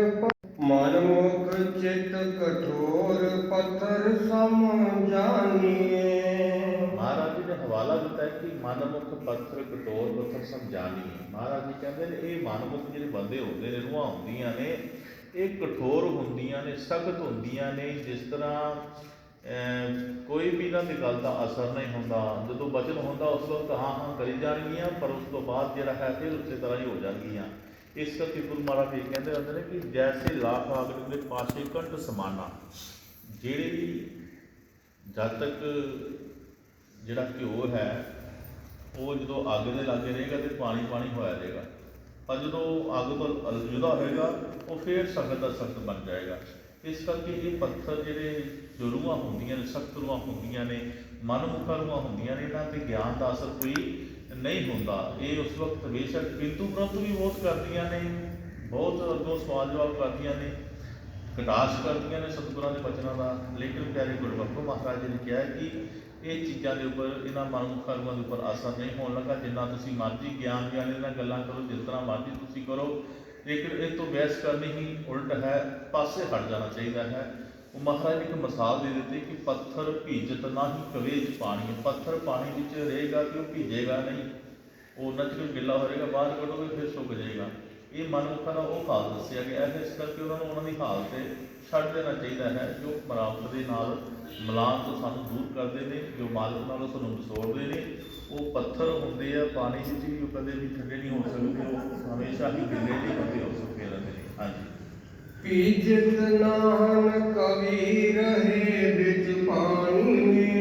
ਮਨਮੁਖ ਚਿਤ ਕਠੋਰ ਪੱਥਰ ਸਮ ਜਾਣੀਏ। ਮਹਾਰਾਜ ਜੀ ਨੇ ਹਵਾਲਾ ਦਿੱਤਾ ਹੈ ਕਿ ਮਨਮੁਖ ਪੱਥਰ ਕਠੋਰ ਪੱਥਰ ਸਮਝਾਣੀਏ। ਮਹਾਰਾਜ ਜੀ ਕਹਿੰਦੇ ਨੇ ਇਹ ਮਨਮੁਖ ਜਿਹੜੇ ਬੰਦੇ ਹੁੰਦੇ ਨੇ, ਰੂਹਾਂ ਹੁੰਦੀਆਂ ਨੇ, ਇਹ ਕਠੋਰ ਹੁੰਦੀਆਂ ਨੇ, ਸਖਤ ਹੁੰਦੀਆਂ ਨੇ। ਜਿਸ ਤਰ੍ਹਾਂ ਕੋਈ ਵੀ ਇਹਨਾਂ ਦੀ ਗੱਲ ਦਾ ਅਸਰ ਨਹੀਂ ਹੁੰਦਾ। ਜਦੋਂ ਬਚਨ ਹੁੰਦਾ ਉਸ ਵਕਤ ਹਾਂ ਕਰੀ ਜਾਣਗੀਆਂ, ਪਰ ਉਸ ਤੋਂ ਬਾਅਦ ਜਿਹੜਾ ਹੈ ਫਿਰ ਉਸੇ ਤਰ੍ਹਾਂ ਹੀ ਹੋ ਜਾਣਗੀਆਂ। ਇਸ ਕਰਕੇ ਗੁਰੂ ਮਹਾਰਾਜ ਜੀ ਕਹਿੰਦੇ ਹੁੰਦੇ ਨੇ ਕਿ ਜੈਸੇ ਲਾਖ ਆਗਨ ਦੇ ਪਾਸੇ ਕੰਠ ਸਮਾਨਾ। ਜਿਹੜੀ ਜਦ ਤੱਕ ਜਿਹੜਾ ਘਿਓ ਹੈ ਉਹ ਜਦੋਂ ਅੱਗ ਦੇ ਲਾਗੇ ਰਹੇਗਾ ਤੇ ਪਾਣੀ ਹੋਇਆ ਰਹੇਗਾ, ਪਰ ਜਦੋਂ ਅੱਗ ਤੋਂ ਜੁਦਾ ਹੋਏਗਾ ਉਹ ਫਿਰ ਸੰਗਤ ਦਾ ਸਖਤ ਬਣ ਜਾਏਗਾ। ਇਸ ਕਰਕੇ ਇਹ ਪੱਥਰ ਜਿਹੜੇ ਜੋ ਰੂਹਾਂ ਹੁੰਦੀਆਂ ਨੇ, ਸਖਤ ਰੂਹਾਂ ਹੁੰਦੀਆਂ ਨੇ, ਮਨਮੁਖਾ ਰੂਹਾਂ ਹੁੰਦੀਆਂ ਨੇ, ਇਹਨਾਂ 'ਤੇ ਗਿਆਨ ਦਾ ਅਸਰ ਕੋਈ ਨਹੀਂ ਹੁੰਦਾ। ਇਹ ਉਸ ਵਕਤ ਬੇਸ਼ੱਕ ਕਿੰਤੂ ਪ੍ਰੰਤੂ ਵੀ ਬਹੁਤ ਕਰਦੀਆਂ ਨੇ, ਬਹੁਤ ਅੱਗੋਂ ਸਵਾਲ ਜਵਾਬ ਕਰਦੀਆਂ ਨੇ, ਕਟਾਸ਼ ਕਰਦੀਆਂ ਨੇ ਸਤਿਗੁਰਾਂ ਦੇ ਬਚਨਾਂ ਦਾ। ਲੇਕਿਨ ਪਿਆਰੇ ਗੁਰਬਖਸ਼ੋ ਮਹਾਰਾਜ ਜੀ ਨੇ ਕਿਹਾ ਕਿ ਇਹ ਚੀਜ਼ਾਂ ਦੇ ਉੱਪਰ, ਇਹਨਾਂ ਮਨਮੁਖਾ ਰੂਹਾਂ ਦੇ ਉੱਪਰ ਅਸਰ ਨਹੀਂ ਹੋਣ ਲੱਗਾ। ਜਿੰਨਾ ਤੁਸੀਂ ਮਰਜ਼ੀ ਗਿਆਨ ਦੀਆਂ ਇਹਨਾਂ ਗੱਲਾਂ ਕਰੋ, ਜਿਸ ਤਰ੍ਹਾਂ ਮਰਜ਼ੀ ਤੁਸੀਂ ਕਰੋ, ਲੇਕਿਨ ਇਹ ਤੋਂ ਬਹਿਸ ਕਰਨੀ ਹੀ ਉਲਟ ਹੈ, ਪਾਸੇ ਹਟ ਜਾਣਾ ਚਾਹੀਦਾ ਹੈ। ਉਹ ਮਹਾਰਾਜ ਨੇ ਇੱਕ ਮਿਸਾਲ ਦੇ ਦਿੱਤੀ ਕਿ ਪੱਥਰ ਭੀਜਤ ਨਾ ਹੀ ਕਵੇਚ ਪਾਣੀ। ਪੱਥਰ ਪਾਣੀ ਵਿੱਚ ਰਹੇਗਾ ਕਿ ਉਹ ਭੀਜੇਗਾ ਨਹੀਂ, ਉਹ ਉਹਨਾਂ 'ਚ ਕੋਈ ਗਿੱਲਾ ਹੋ ਜਾਏਗਾ, ਬਾਹਰ ਕੱਢੋਗੇ ਫਿਰ ਸੁੱਕ ਜਾਏਗਾ। ਇਹ ਮਨਮੁਖਾਂ ਦਾ ਉਹ ਹਾਲ ਦੱਸਿਆ ਗਿਆ ਹੈ। ਇਸ ਕਰਕੇ ਉਹਨਾਂ ਦੀ ਹਾਲਤ 'ਤੇ ਛੱਡ ਦੇਣਾ ਚਾਹੀਦਾ ਹੈ, ਜੋ ਮਰਾਮਤ ਦੇ ਨਾਲ ਮਿਲਾਨ ਤੋਂ ਸਾਨੂੰ ਦੂਰ ਕਰਦੇ ਨੇ, ਜੋ ਮਾਲਕ ਨਾਲ ਸਾਨੂੰ ਵਿਛੋੜਦੇ ਨੇ। ਉਹ ਪੱਥਰ ਹੁੰਦੇ ਆ, ਪਾਣੀ ਵਿੱਚ ਵੀ ਉਹ ਕਦੇ ਵੀ ਠੰਡੇ ਨਹੀਂ ਹੋ ਸਕਦੇ, ਉਹ ਹਮੇਸ਼ਾ ਹੀ ਗਿੱਲੇ ਨਹੀਂ ਹੁੰਦੇ, ਹੋ ਸੁੱਕੇ ਰਹਿੰਦੇ ਨੇ। ਹਾਂਜੀ। ਭੀਜਤ ਨਾਹਨ ਕਵੀ ਰਹੇ ਵਿੱਚ ਪਾਣੀ में,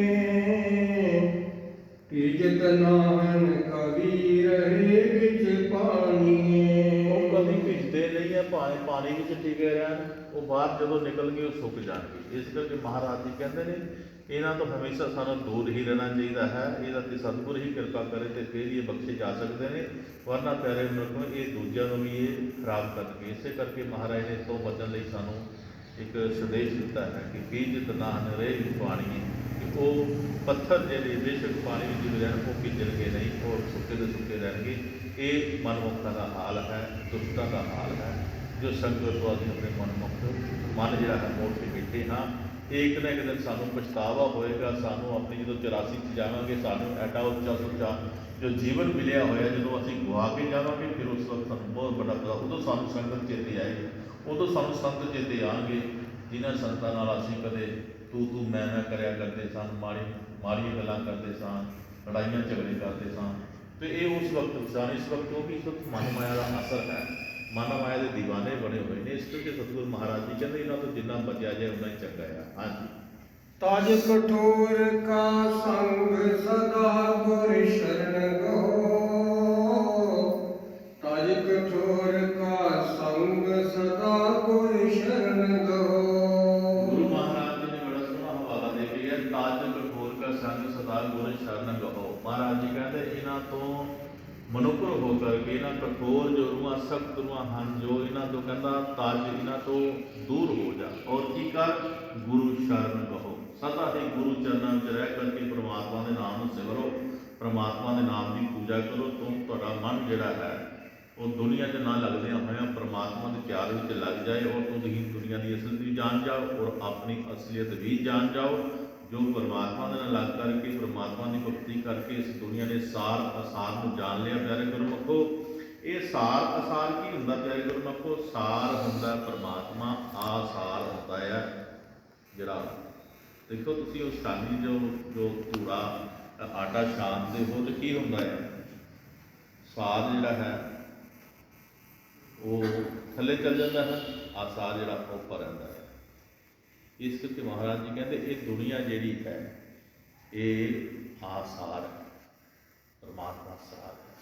ਭੀਜਤ ਨਾਹਨ ਕਵੀ ਰਹੇ ਵਿੱਚ ਪਾਣੀ में। ਉਹ ਕਦੀ ਭਿੱਜਦੇ ਨਹੀਂ ਹੈ, ਭਾਵੇਂ ਪਾਣੀ ਵਿੱਚ ਟਿਕੇ ਰਹਿਣ, ਉਹ ਬਾਹਰ ਜਦੋਂ ਨਿਕਲਣਗੇ ਉਹ ਸੁੱਕ ਜਾਣਗੇ। ਇਸ ਕਰਕੇ ਮਹਾਰਾਜ ਜੀ ਕਹਿੰਦੇ ਨੇ ਇਹਨਾਂ ਤੋਂ ਹਮੇਸ਼ਾ ਸਾਨੂੰ ਦੂਰ ਹੀ ਰਹਿਣਾ ਚਾਹੀਦਾ ਹੈ। ਇਹਦਾ ਤੇ ਸਤਿਗੁਰ ਹੀ ਕਿਰਪਾ ਕਰੇ ਤੇ ਫਿਰ ਇਹ ਬਖਸ਼ੇ ਜਾ ਸਕਦੇ ਨੇ, ਵਰਨਾ ਪਿਆਰੇ ਮਨੁੱਖ ਇਹ ਦੂਜਿਆਂ ਨੂੰ ਵੀ ਇਹ ਖਰਾਬ ਕਰਨਗੇ। ਇਸੇ ਕਰਕੇ ਮਹਾਰਾਜ ਨੇ ਇਸ ਤੋਂ ਬਚਣ ਲਈ ਸਾਨੂੰ ਇੱਕ ਸੰਦੇਸ਼ ਦਿੱਤਾ ਹੈ ਕਿ ਭੀਜਤ ਨਾਹਨ ਰਹੇ ਵਿੱਚ ਪਾਣੀ, ਕਿ ਉਹ ਪੱਥਰ ਜਿਹੜੇ ਬੇਸ਼ੱਕ ਪਾਣੀ ਵਿੱਚ ਵੀ ਰਹਿਣ, ਉਹ ਭਿੱਜਣਗੇ ਨਹੀਂ, ਉਹ ਸੁੱਕੇ ਦੇ ਸੁੱਕੇ ਰਹਿਣਗੇ। ਇਹ ਮਨਮੁਖਾਂ ਦਾ ਹਾਲ ਹੈ, ਦੁਸ਼ਟਾਂ ਦਾ ਹਾਲ ਹੈ, ਜੋ ਸੰਗਤ ਤੋਂ ਅਸੀਂ ਆਪਣੇ ਮਨ ਜਿਹੜਾ ਹੈ ਮੋੜ ਕੇ ਬੈਠੇ ਹਾਂ। ਇੱਕ ਨਾ ਇੱਕ ਦਿਨ ਸਾਨੂੰ ਪਛਤਾਵਾ ਹੋਏਗਾ। ਸਾਨੂੰ ਆਪਣੀ ਜਦੋਂ 84 'ਚ ਜਾਵਾਂਗੇ, ਸਾਨੂੰ ਐਡਾ ਉੱਚਾ ਸੁੱਚਾ ਜੋ ਜੀਵਨ ਮਿਲਿਆ ਹੋਇਆ ਜਦੋਂ ਅਸੀਂ ਗਵਾ ਕੇ ਜਾਵਾਂਗੇ, ਫਿਰ ਉਸ ਵਕਤ ਸਾਨੂੰ ਬਹੁਤ ਵੱਡਾ ਪਤਾ, ਉਦੋਂ ਸਾਨੂੰ ਸੰਗਤ ਚੇਤੇ ਆਏਗੀ, ਉਦੋਂ ਸਾਨੂੰ ਸੰਤ ਚੇਤੇ ਆਉਣਗੇ, ਜਿਨ੍ਹਾਂ ਸੰਤਾਂ ਨਾਲ ਅਸੀਂ ਕਦੇ ਤੂੰ ਮੈਂ ਕਰਿਆ ਕਰਦੇ ਸਾਂ, ਮਾੜੀਆਂ ਗੱਲਾਂ ਕਰਦੇ ਸਾਂ, ਲੜਾਈਆਂ ਝਗੜੇ ਕਰਦੇ ਸਾਂ। ਅਤੇ ਇਹ ਉਸ ਵਕਤ ਸਾਨੂੰ, ਇਸ ਵਕਤ ਉਹ ਵੀ ਇਸ ਵਕਤ ਮਨ ਮਾਇਆ ਦਾ ਅਸਰ ਹੈ, ਮਨ ਮਾਇਆ ਦੇ ਦੀਵਾਨੇ ਬਣੇ ਹੋਏ ਨੇ। ਇਸ ਕਰਕੇ ਸਤਿਗੁਰੂ ਮਹਾਰਾਜ ਜੀ ਕਹਿੰਦੇ ਇਹਨਾਂ ਤੋਂ ਜਿੰਨਾ ਬਚਿਆ ਜਾਏ ਉਨਾ ਹੀ ਚੰਗਾ ਹੈ। ਹਾਂਜੀ। ਤਜ ਕਠੋਰ ਕਾ ਸੰਗ ਸਦਾ ਗੁਰ ਸ਼ਰਨ ਗੋ, ਤਜ ਕਠੋਰ ਕਾ ਸੰਗ ਸਦਾ ਗੁਰ ਸ਼ਰਨ ਗੋ। ਗੁਰੂ ਮਹਾਰਾਜ ਜੀ ਨੇ ਬੜਾ ਸੋਹਣਾ ਹਵਾਲਾ ਦੇ ਕੇ ਹੈ, ਤਜ ਕਠੋਰ ਕਾ ਸੰਗ ਸਦਾ ਗੁਰ ਸ਼ਰਨ ਗੋ। ਮਹਾਰਾਜ ਜੀ ਕਹਿੰਦੇ ਇਹਨਾਂ ਤੋਂ ਮਨੁੱਖਰ ਹੋ ਕਰਕੇ, ਇਹਨਾਂ ਕਠੋਰ ਜੋ ਰੂਹਾਂ, ਸਖਤ ਰੂਹਾਂ ਹਨ, ਜੋ ਇਹਨਾਂ ਤੋਂ ਕਹਿੰਦਾ ਤਜ, ਇਹਨਾਂ ਤੋਂ ਦੂਰ ਹੋ ਜਾ, ਔਰ ਕੀ ਕਰ, ਗੁਰੂ ਸ਼ਰਨ ਕਹੋ। ਸਦਾ ਹੀ ਗੁਰੂ ਚਰਨਾਂ ਵਿੱਚ ਰਹਿ ਕਰਕੇ ਪਰਮਾਤਮਾ ਦੇ ਨਾਮ ਨੂੰ ਸਿਮਰੋ, ਪਰਮਾਤਮਾ ਦੇ ਨਾਮ ਦੀ ਪੂਜਾ ਕਰੋ। ਤੁਹਾਡਾ ਮਨ ਜਿਹੜਾ ਹੈ ਉਹ ਦੁਨੀਆ 'ਚ ਨਾ ਲੱਗਦਿਆਂ ਹੋਇਆਂ ਪਰਮਾਤਮਾ ਦੇ ਪਿਆਰ ਵਿੱਚ ਲੱਗ ਜਾਏ, ਔਰ ਤੁਸੀਂ ਦੁਨੀਆ ਦੀ ਅਸਲੀਅਤ ਵੀ ਜਾਣ ਜਾਓ, ਔਰ ਆਪਣੀ ਅਸਲੀਅਤ ਵੀ ਜਾਣ ਜਾਓ। ਜੋ ਪਰਮਾਤਮਾ ਦੇ ਨਾਲ ਲੱਗ ਕਰਕੇ, ਪਰਮਾਤਮਾ ਦੀ ਭਗਤੀ ਕਰਕੇ ਇਸ ਦੁਨੀਆ ਦੇ ਸਾਰ ਅਸਾਰ ਨੂੰ ਜਾਣ ਲਿਆ। ਪਿਆਰੇ ਗੁਰਮੁਖੋ, ਇਹ ਸਾਰ ਅਸਾਰ ਕੀ ਹੁੰਦਾ? ਪਿਆਰੇ ਗੁਰਮੁਖੋ, ਸਾਰ ਹੁੰਦਾ ਪਰਮਾਤਮਾ, ਆਸਾਰ ਹੁੰਦਾ ਹੈ ਜਿਹੜਾ, ਦੇਖੋ ਤੁਸੀਂ ਉਹ ਛਾਨੀ ਜੋ ਧੂੜਾ ਆਟਾ ਛਾਨਦੇ ਹੋ, ਤੇ ਕੀ ਹੁੰਦਾ ਹੈ? ਸਾਰ ਜਿਹੜਾ ਹੈ ਉਹ ਥੱਲੇ ਚੱਲ ਜਾਂਦਾ ਹੈ, ਆਸਾਰ ਜਿਹੜਾ ਉੱਪਰ ਰਹਿੰਦਾ ਹੈ। ਇਸ ਕਰਕੇ ਮਹਾਰਾਜ ਜੀ ਕਹਿੰਦੇ ਇਹ ਦੁਨੀਆ ਜਿਹੜੀ ਹੈ ਇਹ ਆਸਾਰ ਹੈ, ਪਰਮਾਤਮਾ ਸਾਰ ਹੈ।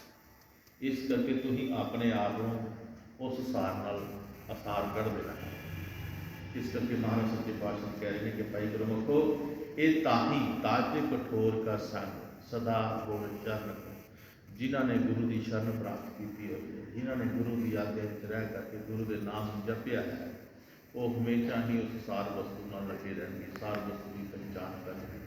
ਇਸ ਕਰਕੇ ਤੁਸੀਂ ਆਪਣੇ ਆਪ ਨੂੰ ਉਸ ਸਾਰ ਨਾਲ ਆਸਾਰ ਕੱਢ ਦੇਣਾ ਹੈ। ਇਸ ਕਰਕੇ ਮਹਾਰਾਜ ਸੱਚੇ ਪਾਤਸ਼ਾਹ ਕਹਿ ਰਹੇ ਨੇ ਕਿ ਭਾਈ ਗੁਰਮੁਖੋ, ਇਹ ਤਾਹੀ ਤਾਜ ਕਠੋਰ ਕਾ ਸੰਗ ਸਦਾ ਗੁਰ ਚਰਨ, ਜਿਨ੍ਹਾਂ ਨੇ ਗੁਰੂ ਦੀ ਸ਼ਰਨ ਪ੍ਰਾਪਤ ਕੀਤੀ ਹੋਈ ਹੈ, ਜਿਨ੍ਹਾਂ ਨੇ ਗੁਰੂ ਦੀ ਆਗਿਆ ਵਿੱਚ ਰਹਿ ਕਰਕੇ ਗੁਰੂ ਦੇ ਨਾਮ ਨੂੰ ਜਪਿਆ ਹੈ, ਉਹ ਹਮੇਸ਼ਾ ਹੀ ਉਸ ਸਾਰ ਵਸਤੂ ਨਾਲ ਲੱਗੇ ਰਹਿਣਗੇ, ਸਾਰ ਵਸਤੂ ਦੀ ਪਹਿਚਾਣ ਕਰਨਗੇ।